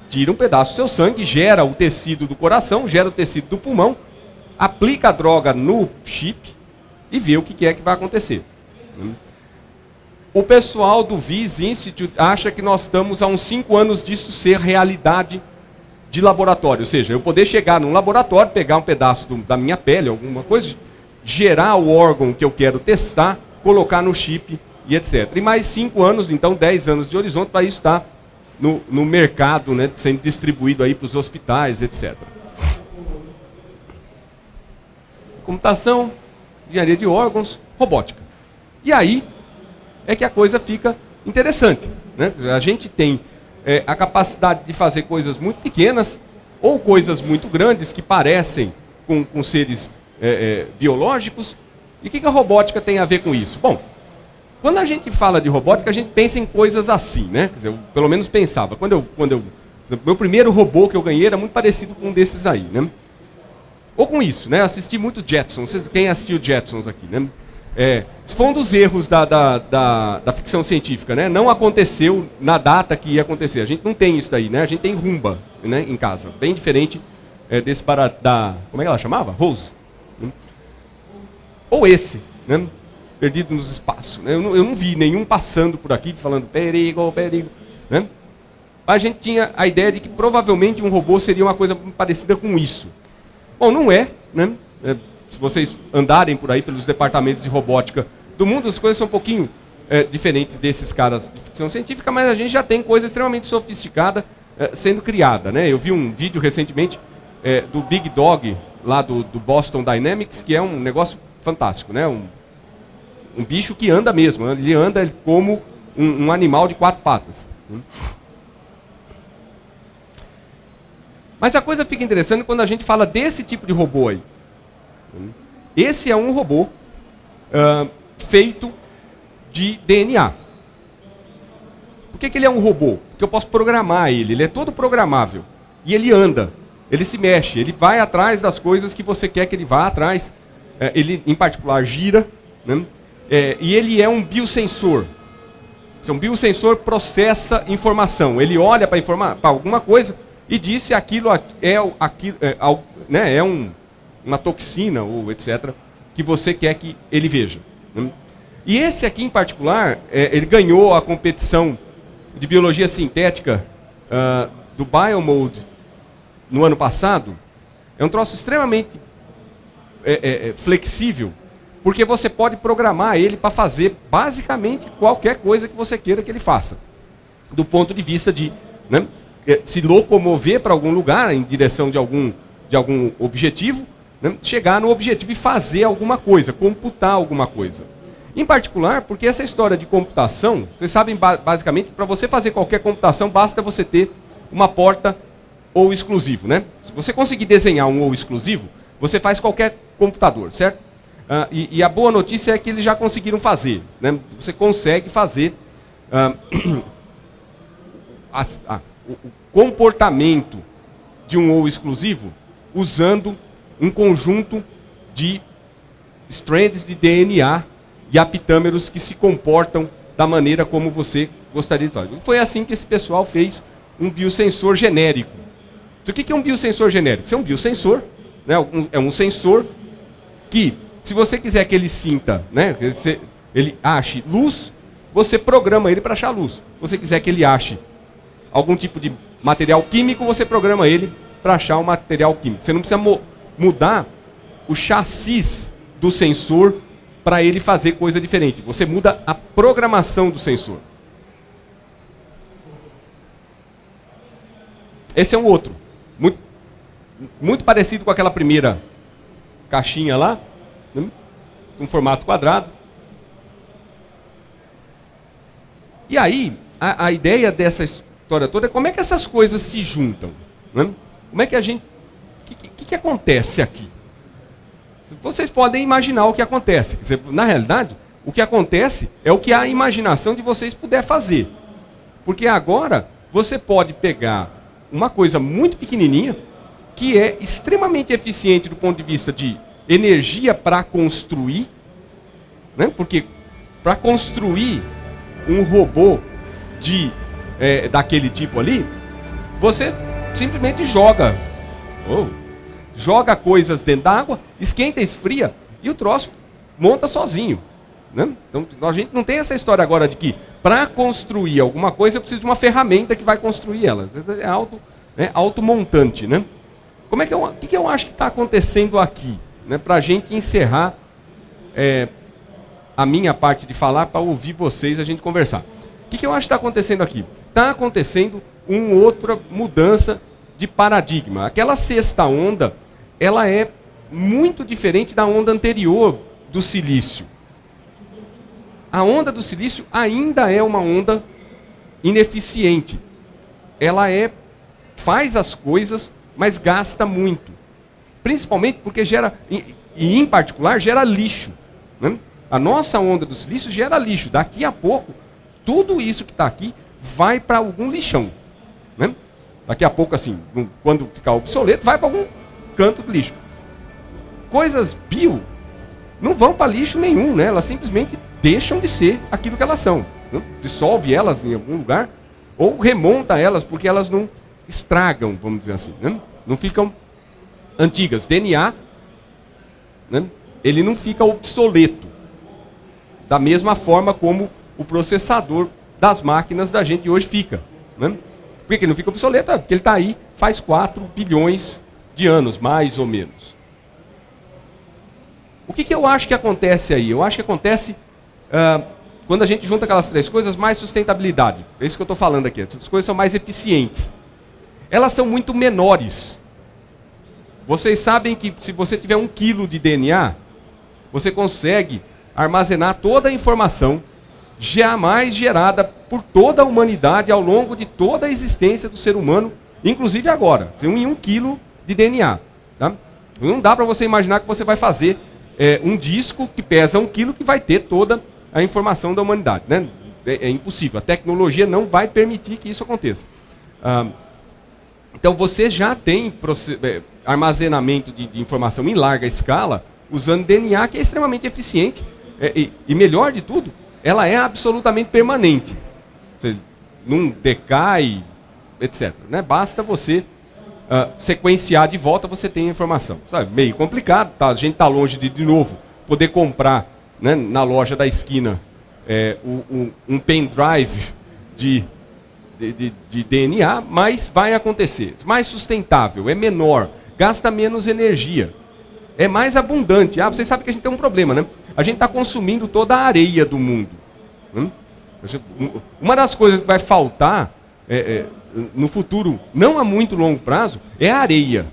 Tira um pedaço do seu sangue, gera o tecido do coração, gera o tecido do pulmão, aplica a droga no chip e vê o que é que vai acontecer. O pessoal do Wyss Institute acha que nós estamos há uns 5 anos disso ser realidade de laboratório. Ou seja, eu poder chegar num laboratório, pegar um pedaço da minha pele, alguma coisa, gerar o órgão que eu quero testar, colocar no chip e etc. E mais 5 anos, então 10 anos de horizonte para isso estar no mercado, né, sendo distribuído aí para os hospitais, etc. Computação, engenharia de órgãos, robótica. E aí é que a coisa fica interessante, né? A gente tem a capacidade de fazer coisas muito pequenas ou coisas muito grandes que parecem com seres biológicos. E o que a robótica tem a ver com isso? Bom, quando a gente fala de robótica, a gente pensa em coisas assim, né? Quer dizer, eu pelo menos pensava. Meu primeiro robô que eu ganhei era muito parecido com um desses aí, né? Ou com isso, né? Assisti muito Jetsons. Quem assistiu Jetsons aqui, né? Esse foi um dos erros da ficção científica, né? Não aconteceu na data que ia acontecer. A gente não tem isso daí, né? A gente tem Rumba, né, em casa. Bem diferente desse como é que ela chamava? Rose. Né? Ou esse, né? Perdido nos espaços. Né? Eu não vi nenhum passando por aqui falando perigo, perigo. Né? A gente tinha a ideia de que provavelmente um robô seria uma coisa parecida com isso. Bom, não é, né? Se vocês andarem por aí pelos departamentos de robótica do mundo, as coisas são um pouquinho diferentes desses caras de ficção científica, mas a gente já tem coisa extremamente sofisticada sendo criada, né? Eu vi um vídeo recentemente do Big Dog, lá do Boston Dynamics, que é um negócio fantástico, né? Um bicho que anda mesmo, ele anda como um animal de 4 patas. Mas a coisa fica interessante quando a gente fala desse tipo de robô aí. Esse é um robô feito de DNA. Por que ele é um robô? Porque eu posso programar ele é todo programável. E ele anda, ele se mexe, ele vai atrás das coisas que você quer que ele vá atrás. Ele, em particular, gira, né? E ele é um biosensor. Se um biosensor processa informação, ele olha para alguma coisa e diz se aquilo é uma toxina ou etc. que você quer que ele veja. Né? E esse aqui em particular, ele ganhou a competição de biologia sintética do Biomode no ano passado. É um troço extremamente flexível, porque você pode programar ele para fazer basicamente qualquer coisa que você queira que ele faça. Do ponto de vista de, né, se locomover para algum lugar em direção de algum objetivo, né, chegar no objetivo e fazer alguma coisa, computar alguma coisa. Em particular, porque essa história de computação, vocês sabem basicamente que para você fazer qualquer computação, basta você ter uma porta ou exclusivo, né? Se você conseguir desenhar um ou exclusivo, você faz qualquer computador, certo? E a boa notícia é que eles já conseguiram fazer, né? Você consegue fazer o comportamento de um ou exclusivo usando um conjunto de strands de DNA e apitâmeros que se comportam da maneira como você gostaria de fazer. Foi assim que esse pessoal fez um biosensor genérico. O que é um biosensor genérico? Isso é um biosensor, né? É um sensor que, se você quiser que ele sinta, né, ele ache luz, você programa ele para achar luz. Se você quiser que ele ache algum tipo de material químico, você programa ele para achar um material químico. Você não precisa mudar o chassis do sensor para ele fazer coisa diferente. Você muda a programação do sensor. Esse é um outro. Muito parecido com aquela primeira caixinha lá, né, um formato quadrado. E aí, a ideia dessa história toda é como é que essas coisas se juntam. Né? Como é que a gente... O que acontece aqui? Vocês podem imaginar o que acontece. Na realidade, o que acontece é o que a imaginação de vocês puder fazer. Porque agora, você pode pegar uma coisa muito pequenininha, que é extremamente eficiente do ponto de vista de energia para construir, né? Porque para construir um robô daquele tipo ali, você simplesmente joga coisas dentro d'água, esquenta, esfria e o troço monta sozinho. Né? Então a gente não tem essa história agora de que para construir alguma coisa eu preciso de uma ferramenta que vai construir ela. É automontante, né? O que eu acho que está acontecendo aqui? Né? Para a gente encerrar a minha parte de falar, para ouvir vocês, a gente conversar. O que eu acho que está acontecendo aqui? Está acontecendo uma outra mudança de paradigma. Aquela sexta onda, ela é muito diferente da onda anterior do silício. A onda do silício ainda é uma onda ineficiente. Ela faz as coisas, mas gasta muito. Principalmente porque gera, e em particular, gera lixo. Né? A nossa onda do silício gera lixo. Daqui a pouco, tudo isso que está aqui vai para algum lixão. Né? Daqui a pouco, assim, quando ficar obsoleto, vai para algum canto do lixo. Coisas bio não vão para lixo nenhum, né? Elas simplesmente deixam de ser aquilo que elas são. Né? Dissolve elas em algum lugar ou remonta elas porque elas não estragam, vamos dizer assim. Né? Não ficam antigas. DNA, né? Ele não fica obsoleto. Da mesma forma como o processador das máquinas da gente hoje fica. Né? Por que ele não fica obsoleto? Porque ele está aí faz 4 bilhões de anos, mais ou menos. O que eu acho que acontece aí? Eu acho que acontece, quando a gente junta aquelas três coisas, mais sustentabilidade. É isso que eu estou falando aqui. Essas coisas são mais eficientes. Elas são muito menores. Vocês sabem que se você tiver 1 quilo de DNA, você consegue armazenar toda a informação jamais gerada por toda a humanidade ao longo de toda a existência do ser humano, inclusive agora, em 1 quilo de DNA. Tá? Não dá para você imaginar que você vai fazer um disco que pesa 1 quilo que vai ter toda a informação da humanidade. Né? É impossível. A tecnologia não vai permitir que isso aconteça. Então você já tem armazenamento de informação em larga escala usando DNA, que é extremamente eficiente e melhor de tudo, ela é absolutamente permanente. Você não decai, etc. Né? Basta você sequenciar de volta, você tem a informação. Sabe, meio complicado, tá? A gente está longe de novo, poder comprar, né, na loja da esquina um pendrive de DNA, mas vai acontecer. Mais sustentável, é menor, gasta menos energia, é mais abundante. Vocês sabem que a gente tem um problema, né? A gente está consumindo toda a areia do mundo. Uma das coisas que vai faltar no futuro, não a muito longo prazo, é a areia.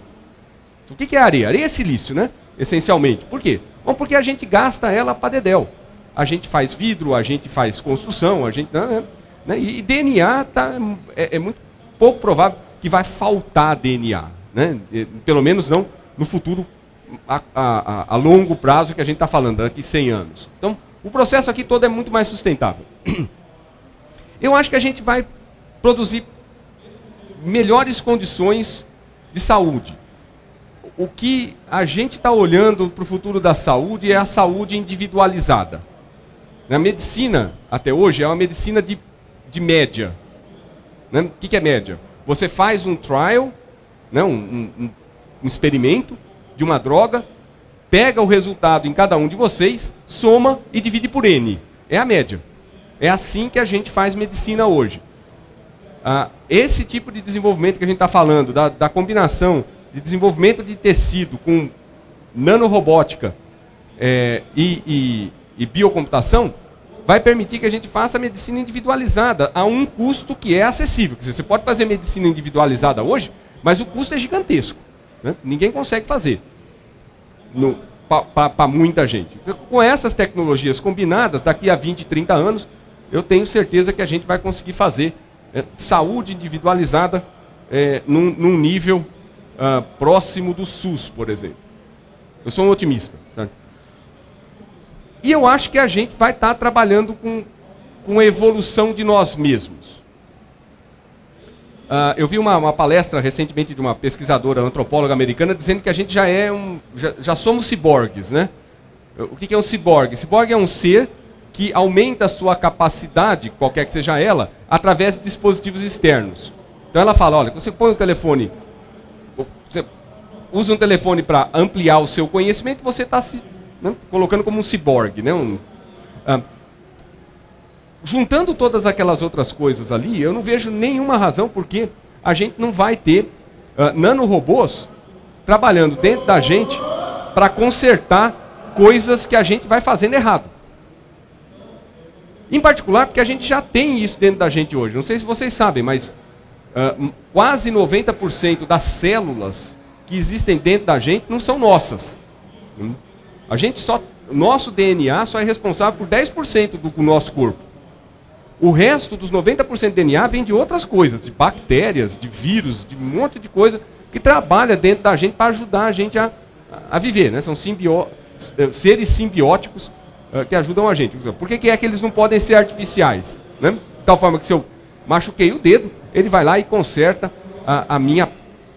O que é areia? Areia é silício, né? Essencialmente. Por quê? Bom, porque a gente gasta ela para dedéu. A gente faz vidro, a gente faz construção, a gente... Né? E DNA é muito pouco provável que vai faltar DNA. Né? Pelo menos não no futuro a longo prazo que a gente está falando, daqui 100 anos. Então, o processo aqui todo é muito mais sustentável. Eu acho que a gente vai produzir melhores condições de saúde. O que a gente está olhando para o futuro da saúde é a saúde individualizada. A medicina, até hoje, é uma medicina de média. Né? O que é média? Você faz um trial, né? um experimento de uma droga, pega o resultado em cada um de vocês, soma e divide por N. É a média. É assim que a gente faz medicina hoje. Esse tipo de desenvolvimento que a gente está falando, da combinação de desenvolvimento de tecido com nanorobótica e biocomputação, vai permitir que a gente faça medicina individualizada a um custo que é acessível. Quer dizer, você pode fazer medicina individualizada hoje, mas o custo é gigantesco. Né? Ninguém consegue fazer para muita gente. Então, com essas tecnologias combinadas, daqui a 20, 30 anos, eu tenho certeza que a gente vai conseguir fazer saúde individualizada num nível próximo do SUS, por exemplo. Eu sou um otimista. Sabe? E eu acho que a gente vai estar trabalhando com a evolução de nós mesmos. Eu vi uma palestra recentemente de uma pesquisadora antropóloga americana dizendo que a gente já somos ciborgues, né? O que é um ciborgue? Ciborgue é um ser que aumenta a sua capacidade, qualquer que seja ela, através de dispositivos externos. Então ela fala, olha, você põe um telefone, você usa um telefone para ampliar o seu conhecimento, você está se colocando como um ciborgue. Né? Juntando todas aquelas outras coisas ali, eu não vejo nenhuma razão porque a gente não vai ter nanorobôs trabalhando dentro da gente para consertar coisas que a gente vai fazendo errado. Em particular, porque a gente já tem isso dentro da gente hoje. Não sei se vocês sabem, mas quase 90% das células que existem dentro da gente não são nossas. Nosso DNA só é responsável por 10% do nosso corpo. O resto dos 90% do DNA vem de outras coisas, de bactérias, de vírus, de um monte de coisa que trabalha dentro da gente para ajudar a gente a viver. Né? São seres simbióticos que ajudam a gente. Por que é que eles não podem ser artificiais? Né? De tal forma que se eu machuquei o dedo, ele vai lá e conserta a minha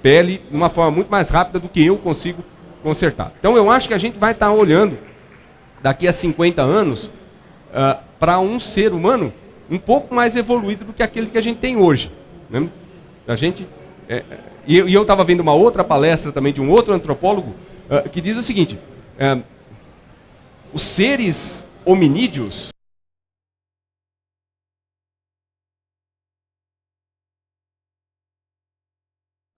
pele de uma forma muito mais rápida do que eu consigo consertar. Então eu acho que a gente vai estar olhando daqui a 50 anos para um ser humano um pouco mais evoluído do que aquele que a gente tem hoje. Né? E eu estava vendo uma outra palestra também de um outro antropólogo que diz o seguinte, os seres hominídeos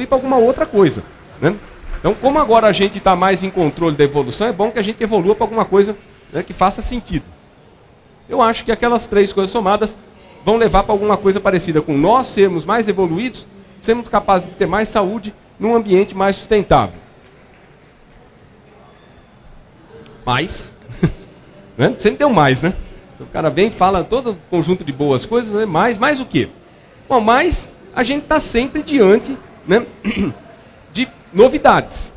para alguma outra coisa. Né? Então, como agora a gente está mais em controle da evolução, é bom que a gente evolua para alguma coisa, né, que faça sentido. Eu acho que aquelas três coisas somadas vão levar para alguma coisa parecida com nós sermos mais evoluídos, sermos capazes de ter mais saúde num ambiente mais sustentável. Mais, né? Sempre tem um mais, né? Então, o cara vem e fala todo um conjunto de boas coisas, né? Mais o quê? Bom, mais a gente está sempre diante, né, de novidades.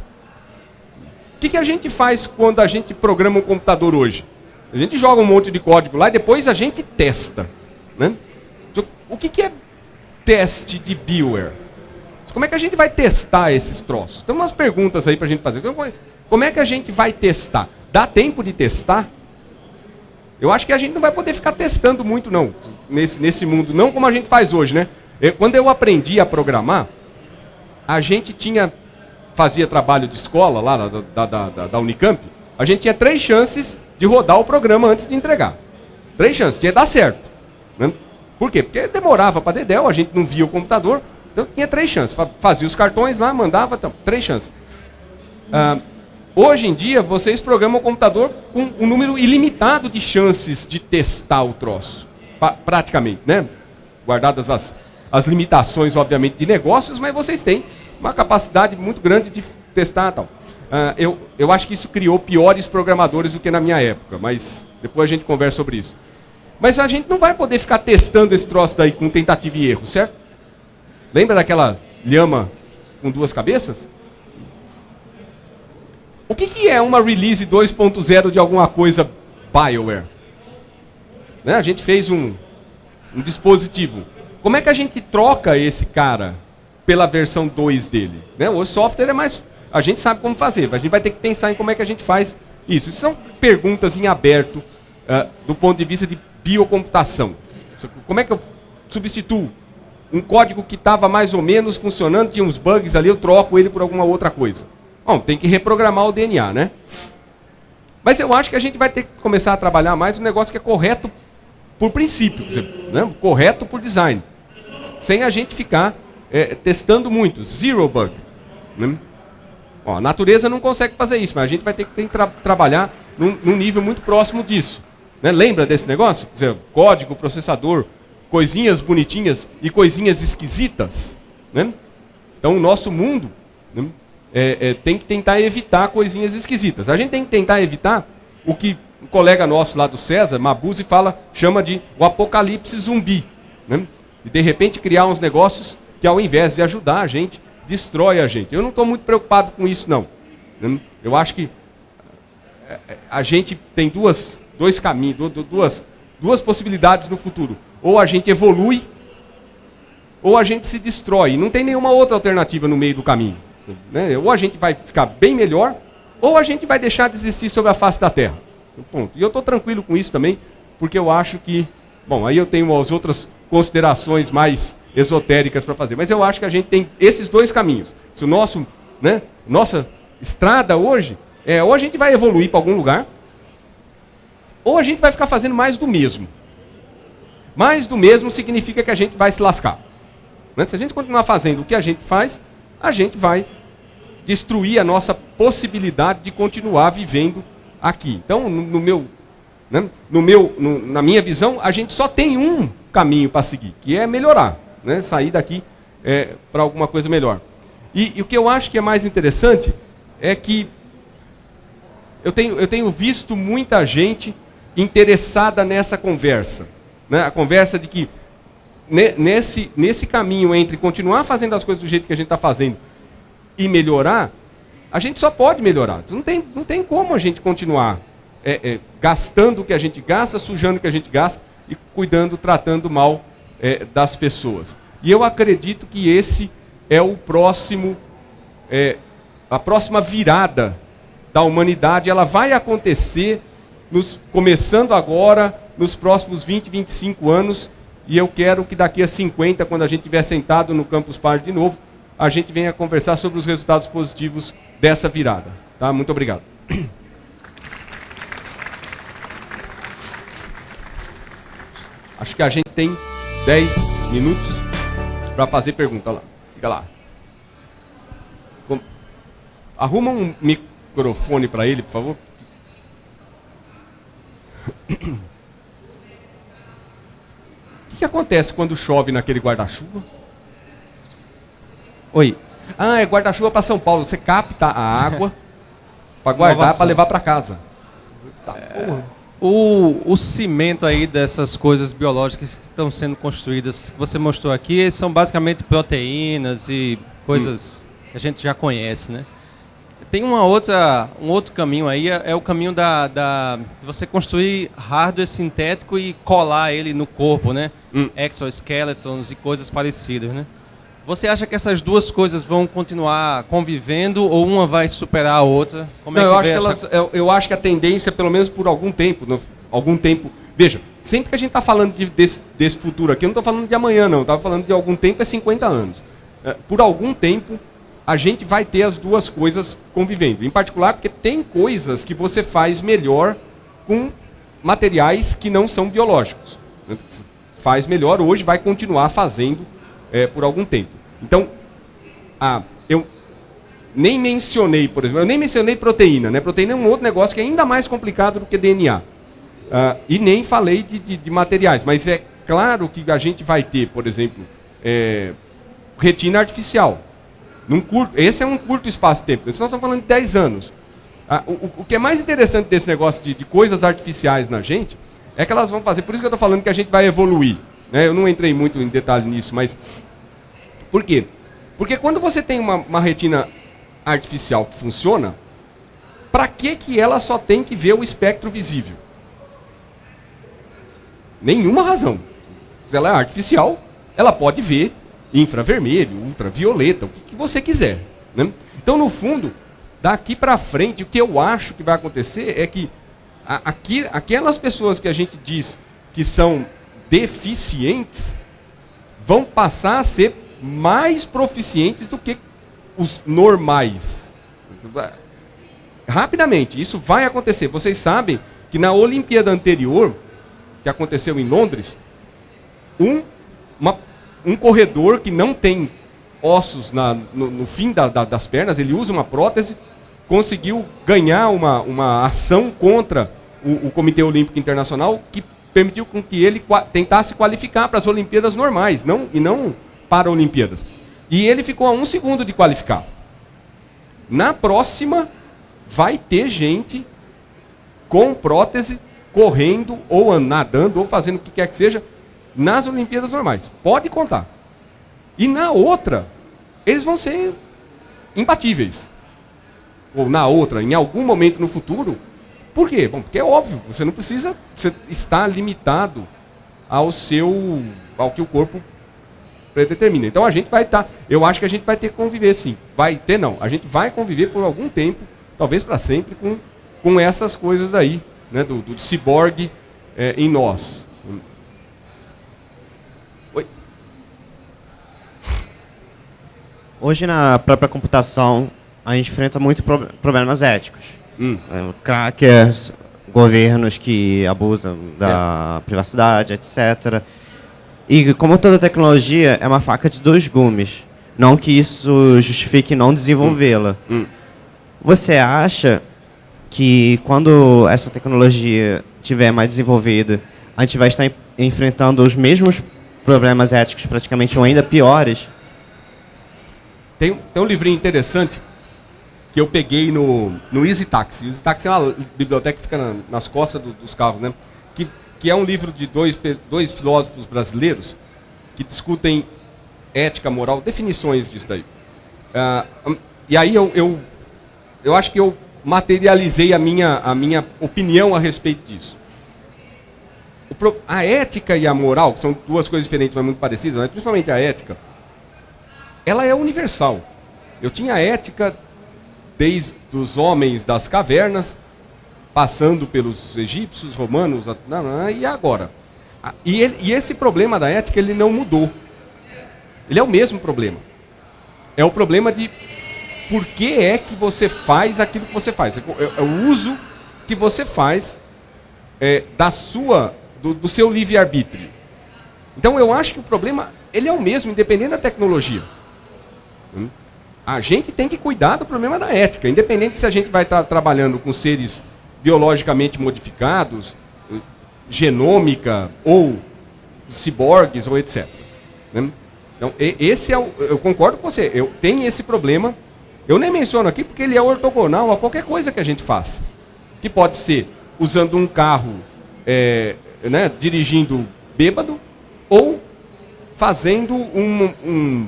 O que a gente faz quando a gente programa um computador hoje? A gente joga um monte de código lá e depois a gente testa. Né? O que é teste de Beware? Como é que a gente vai testar esses troços? Tem umas perguntas aí para a gente fazer. Como é que a gente vai testar? Dá tempo de testar? Eu acho que a gente não vai poder ficar testando muito, não. nesse mundo, não como a gente faz hoje, né? Quando eu aprendi a programar, a gente fazia trabalho de escola lá da Unicamp, a gente tinha 3 chances de rodar o programa antes de entregar. 3 chances, tinha que dar certo. Né? Por quê? Porque demorava para dedéu, a gente não via o computador, então tinha 3 chances. Fazia os cartões lá, mandava, então, 3 chances. Hoje em dia, vocês programam o computador com um número ilimitado de chances de testar o troço. Praticamente, né? Guardadas as limitações, obviamente, de negócios, mas vocês têm uma capacidade muito grande de testar e tal. Eu acho que isso criou piores programadores do que na minha época, mas depois a gente conversa sobre isso. Mas a gente não vai poder ficar testando esse troço daí com tentativa e erro, certo? Lembra daquela lhama com 2 cabeças? O que é uma release 2.0 de alguma coisa BioWare? Né? A gente fez um dispositivo. Como é que a gente troca esse cara pela versão 2 dele? Né? O software é mais... A gente sabe como fazer, a gente vai ter que pensar em como é que a gente faz isso. Isso são perguntas em aberto do ponto de vista de biocomputação. Como é que eu substituo um código que estava mais ou menos funcionando, tinha uns bugs ali, eu troco ele por alguma outra coisa? Bom, tem que reprogramar o DNA, né? Mas eu acho que a gente vai ter que começar a trabalhar mais um negócio que é correto por princípio, né? Correto por design. Sem a gente ficar testando muito. Zero bug. Né? Ó, a natureza não consegue fazer isso, mas a gente vai ter que trabalhar num nível muito próximo disso. Né? Lembra desse negócio? Quer dizer, código, processador, coisinhas bonitinhas e coisinhas esquisitas. Né? Então o nosso mundo... Né? Tem que tentar evitar coisinhas esquisitas. A gente tem que tentar evitar o que um colega nosso lá do César, Mabuse, chama de o apocalipse zumbi. Né? E de repente criar uns negócios que ao invés de ajudar a gente, destrói a gente. Eu não estou muito preocupado com isso, não. Né? Eu acho que a gente tem dois caminhos, duas possibilidades no futuro. Ou a gente evolui, ou a gente se destrói. Não tem nenhuma outra alternativa no meio do caminho. Né? Ou a gente vai ficar bem melhor, ou a gente vai deixar de existir sobre a face da Terra. Ponto. E eu estou tranquilo com isso também, porque eu acho que... Bom, aí eu tenho as outras considerações mais esotéricas para fazer, mas eu acho que a gente tem esses 2 caminhos. Se nossa estrada hoje, ou a gente vai evoluir para algum lugar, ou a gente vai ficar fazendo mais do mesmo. Mais do mesmo significa que a gente vai se lascar. Né? Se a gente continuar fazendo o que a gente faz, a gente vai destruir a nossa possibilidade de continuar vivendo aqui. Então, na minha visão, a gente só tem um caminho para seguir, que é melhorar, né? Sair daqui para alguma coisa melhor. E o que eu acho que é mais interessante é que eu tenho visto muita gente interessada nessa conversa. Né? A conversa de que nesse caminho entre continuar fazendo as coisas do jeito que a gente está fazendo e melhorar, a gente só pode melhorar. Não tem como a gente continuar gastando o que a gente gasta, sujando o que a gente gasta e tratando mal das pessoas. E eu acredito que esse é a próxima virada da humanidade. Ela vai acontecer começando agora, nos próximos 20, 25 anos. E eu quero que daqui a 50, quando a gente estiver sentado no Campus Party de novo, a gente venha conversar sobre os resultados positivos dessa virada. Tá? Muito obrigado. Acho que a gente tem 10 minutos para fazer pergunta lá. Fica lá. Arruma um microfone para ele, por favor. O que acontece quando chove naquele guarda-chuva? Oi. É guarda-chuva para São Paulo. Você capta a água para guardar, para levar para casa. Tá, o cimento aí dessas coisas biológicas que estão sendo construídas, que você mostrou aqui, são basicamente proteínas e coisas que a gente já conhece, né? Tem um outro caminho aí, é o caminho de você construir hardware sintético e colar ele no corpo, né? Exoskeletons e coisas parecidas, né? Você acha que essas duas coisas vão continuar convivendo ou uma vai superar a outra? Eu acho que a tendência, pelo menos por algum tempo, Veja, sempre que a gente está falando desse futuro aqui, eu não estou falando de amanhã, não. Estava falando de algum tempo, é 50 anos. Por algum tempo, a gente vai ter as duas coisas convivendo. Em particular, porque tem coisas que você faz melhor com materiais que não são biológicos. Faz melhor hoje, vai continuar fazendo por algum tempo. Então, eu nem mencionei, por exemplo, eu nem mencionei proteína, né? Proteína é um outro negócio que é ainda mais complicado do que DNA. E nem falei de materiais, mas é claro que a gente vai ter, por exemplo, retina artificial. Esse é um curto espaço de tempo. Nós estamos falando de 10 anos. O que é mais interessante desse negócio de coisas artificiais na gente é que elas vão fazer, por isso que eu estou falando que a gente vai evoluir. Né? Eu não entrei muito em detalhe nisso, mas... Por quê? Porque quando você tem uma retina artificial que funciona, para que ela só tem que ver o espectro visível? Nenhuma razão. Se ela é artificial, ela pode ver infravermelho, ultravioleta, o que você quiser. Né? Então, no fundo, daqui para frente, o que eu acho que vai acontecer é que aquelas pessoas que a gente diz que são deficientes vão passar a ser mais proficientes do que os normais. Rapidamente, isso vai acontecer. Vocês sabem que na Olimpíada anterior, que aconteceu em Londres, um corredor que não tem ossos no fim das pernas, ele usa uma prótese, conseguiu ganhar uma ação contra o Comitê Olímpico Internacional que permitiu com que ele tentasse qualificar para as Olimpíadas normais, e não para Olimpíadas. E ele ficou a 1 segundo de qualificar. Na próxima, vai ter gente com prótese correndo, ou nadando, ou fazendo o que quer que seja, nas Olimpíadas normais. Pode contar. E na outra, eles vão ser imbatíveis. Ou na outra, em algum momento no futuro. Por quê? Bom, porque é óbvio, você não precisa estar limitado ao que o corpo predetermina. Então a gente vai estar, eu acho que a gente vai ter que conviver sim. A gente vai conviver por algum tempo, talvez para sempre, com essas coisas daí, né, do ciborgue em nós. Oi? Hoje na própria computação a gente enfrenta muitos problemas éticos. Crackers, governos que abusam da privacidade, etc. E como toda tecnologia é uma faca de dois gumes, não que isso justifique não desenvolvê-la. Você acha que quando essa tecnologia estiver mais desenvolvida, a gente vai estar enfrentando os mesmos problemas éticos, praticamente ou ainda piores? Tem um livrinho interessante que eu peguei no Easy Taxi. O Easy Taxi é uma biblioteca que fica nas costas dos carros, né? Que é um livro de dois filósofos brasileiros que discutem ética, moral, definições disso daí. E aí eu acho que eu materializei a minha opinião a respeito disso. A ética e a moral, que são duas coisas diferentes, mas muito parecidas, mas principalmente a ética, ela é universal. Eu tinha ética desde os homens das cavernas, passando pelos egípcios, romanos, e agora? E esse problema da ética, ele não mudou. Ele é o mesmo problema. É o problema de por que é que você faz aquilo que você faz. É o uso que você faz do seu livre-arbítrio. Então eu acho que o problema, ele é o mesmo, independente da tecnologia. A gente tem que cuidar do problema da ética, independente se a gente vai estar trabalhando com seres biologicamente modificados, genômica, ou ciborgues, ou etc. Então, eu concordo com você, tem esse problema. Eu nem menciono aqui porque ele é ortogonal a qualquer coisa que a gente faça. Que pode ser usando um carro, dirigindo bêbado, ou fazendo um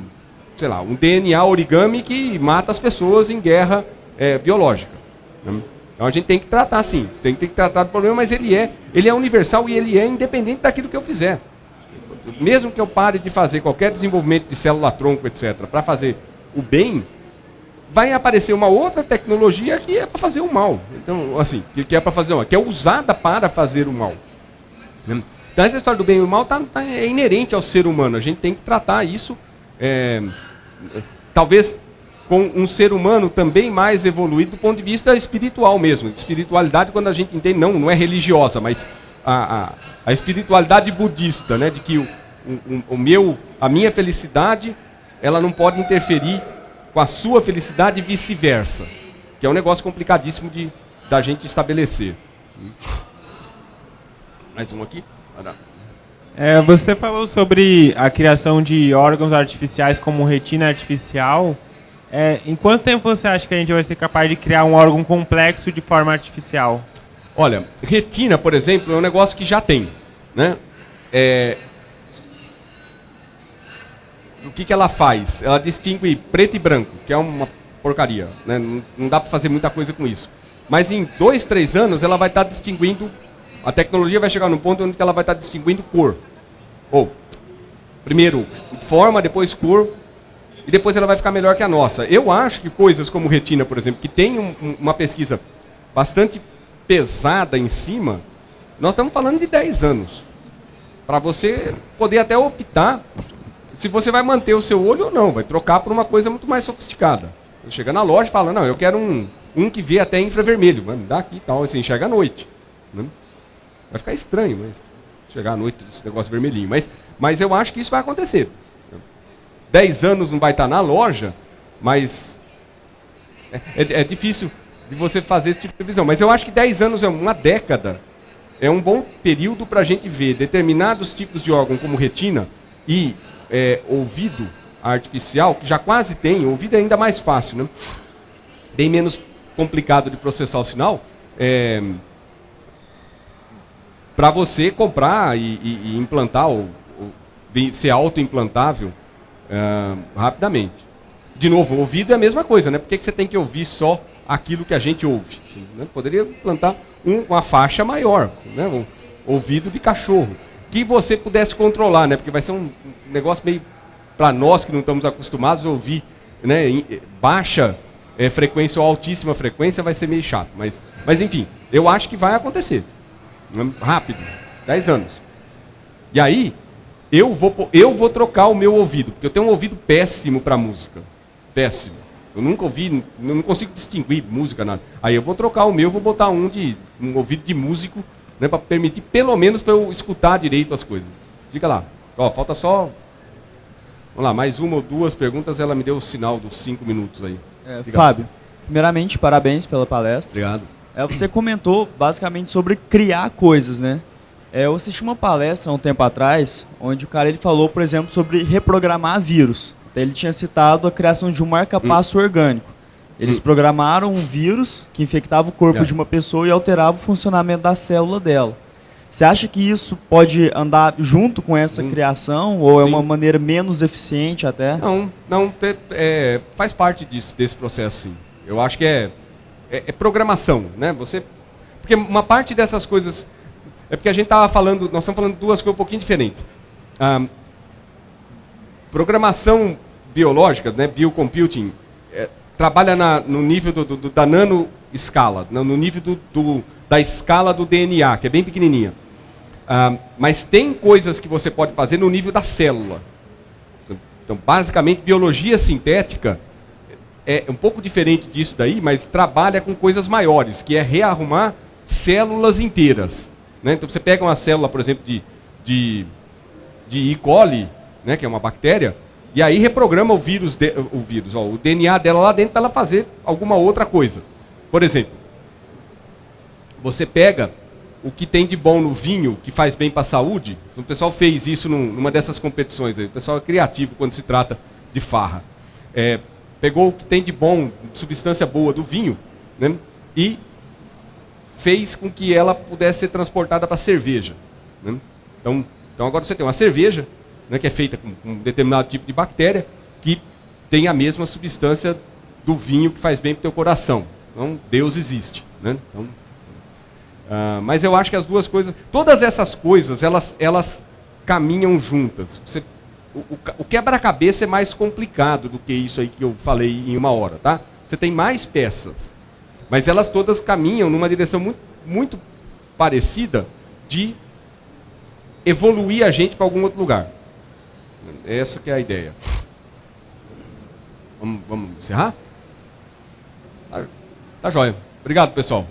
DNA origami que mata as pessoas em guerra biológica. Então a gente tem que tratar sim, tem que tratar do problema, mas ele é universal e ele é independente daquilo que eu fizer. Mesmo que eu pare de fazer qualquer desenvolvimento de célula-tronco, etc., para fazer o bem, vai aparecer uma outra tecnologia que é para fazer o mal. Então, assim, que é para fazer o mal, que é usada para fazer o mal. Então essa história do bem e do mal é inerente ao ser humano. A gente tem que tratar isso, talvez com um ser humano também mais evoluído do ponto de vista espiritual mesmo. Espiritualidade, quando a gente entende, não é religiosa, mas a espiritualidade budista, né, de que a minha felicidade, ela não pode interferir com a sua felicidade e vice-versa, que é um negócio complicadíssimo da gente estabelecer. Mais um aqui? Você falou sobre a criação de órgãos artificiais como retina artificial. Em quanto tempo você acha que a gente vai ser capaz de criar um órgão complexo de forma artificial? Olha, retina, por exemplo, é um negócio que já tem, né? O que ela faz? Ela distingue preto e branco, que é uma porcaria, né? Não dá para fazer muita coisa com isso. Mas em 2, 3 anos ela vai estar distinguindo, a tecnologia vai chegar num ponto onde ela vai estar distinguindo cor. Primeiro forma, depois cor, e depois ela vai ficar melhor que a nossa. Eu acho que coisas como retina, por exemplo, que tem uma pesquisa bastante pesada em cima, nós estamos falando de 10 anos. Para você poder até optar se você vai manter o seu olho ou não, vai trocar por uma coisa muito mais sofisticada. Você chega na loja e fala, não, eu quero um que vê até infravermelho, me dá aqui e tal, assim, enxerga à noite. Né? Vai ficar estranho, mas chegar à noite esse negócio vermelhinho. Mas eu acho que isso vai acontecer. 10 anos não vai estar na loja, mas é difícil de você fazer esse tipo de previsão. Mas eu acho que 10 anos é uma década, é um bom período para a gente ver determinados tipos de órgão, como retina e ouvido artificial, que já quase tem, ouvido é ainda mais fácil, né? Bem menos complicado de processar o sinal, para você comprar e implantar, ser auto-implantável rapidamente. De novo, o ouvido é a mesma coisa, né? Por que você tem que ouvir só aquilo que a gente ouve? Assim, né? Poderia implantar uma faixa maior, assim, né? Um ouvido de cachorro, que você pudesse controlar, né? Porque vai ser um negócio meio, para nós que não estamos acostumados a ouvir, né? Baixa frequência ou altíssima frequência, vai ser meio chato. Mas enfim, eu acho que vai acontecer. Rápido, 10 anos. E aí, eu vou trocar o meu ouvido, porque eu tenho um ouvido péssimo para música. Péssimo. Eu nunca ouvi, eu não consigo distinguir música, nada. Aí eu vou trocar o meu, vou botar um ouvido de músico, né, para permitir, pelo menos, para eu escutar direito as coisas. Diga lá. Falta só... Vamos lá, mais uma ou duas perguntas, ela me deu o sinal dos 5 minutos aí. Fábio, primeiramente, parabéns pela palestra. Obrigado. Você comentou basicamente sobre criar coisas, né? Eu assisti uma palestra há um tempo atrás, onde o cara ele falou, por exemplo, sobre reprogramar vírus. Ele tinha citado a criação de um marca-passo orgânico. Eles programaram um vírus que infectava o corpo de uma pessoa e alterava o funcionamento da célula dela. Você acha que isso pode andar junto com essa criação, ou é uma maneira menos eficiente até? Não, faz parte desse processo, sim. Eu acho que é programação, né? Porque uma parte dessas coisas... É porque a gente estava falando, nós estamos falando de duas coisas um pouquinho diferentes. Programação biológica, né, biocomputing, trabalha no nível da nanoescala, no nível da escala do DNA, que é bem pequenininha. Mas tem coisas que você pode fazer no nível da célula. Então, basicamente, biologia sintética é um pouco diferente disso daí, mas trabalha com coisas maiores, que é rearrumar células inteiras. Né? Então, você pega uma célula, por exemplo, de E. coli, né, que é uma bactéria, e aí reprograma o DNA dela lá dentro para ela fazer alguma outra coisa. Por exemplo, você pega o que tem de bom no vinho, que faz bem para a saúde. Então, o pessoal fez isso numa dessas competições aí. O pessoal é criativo quando se trata de farra. Pegou o que tem de bom, de substância boa do vinho, né, e fez com que ela pudesse ser transportada para a cerveja. Né? Então agora você tem uma cerveja, né, que é feita com um determinado tipo de bactéria, que tem a mesma substância do vinho que faz bem para o teu coração. Então, Deus existe. Né? Então, mas eu acho que as duas coisas, todas essas coisas, elas caminham juntas. O quebra-cabeça é mais complicado do que isso aí que eu falei em uma hora, tá? Você tem mais peças, mas elas todas caminham numa direção muito, muito parecida de evoluir a gente para algum outro lugar. Essa que é a ideia. Vamos encerrar? Tá joia. Obrigado, pessoal.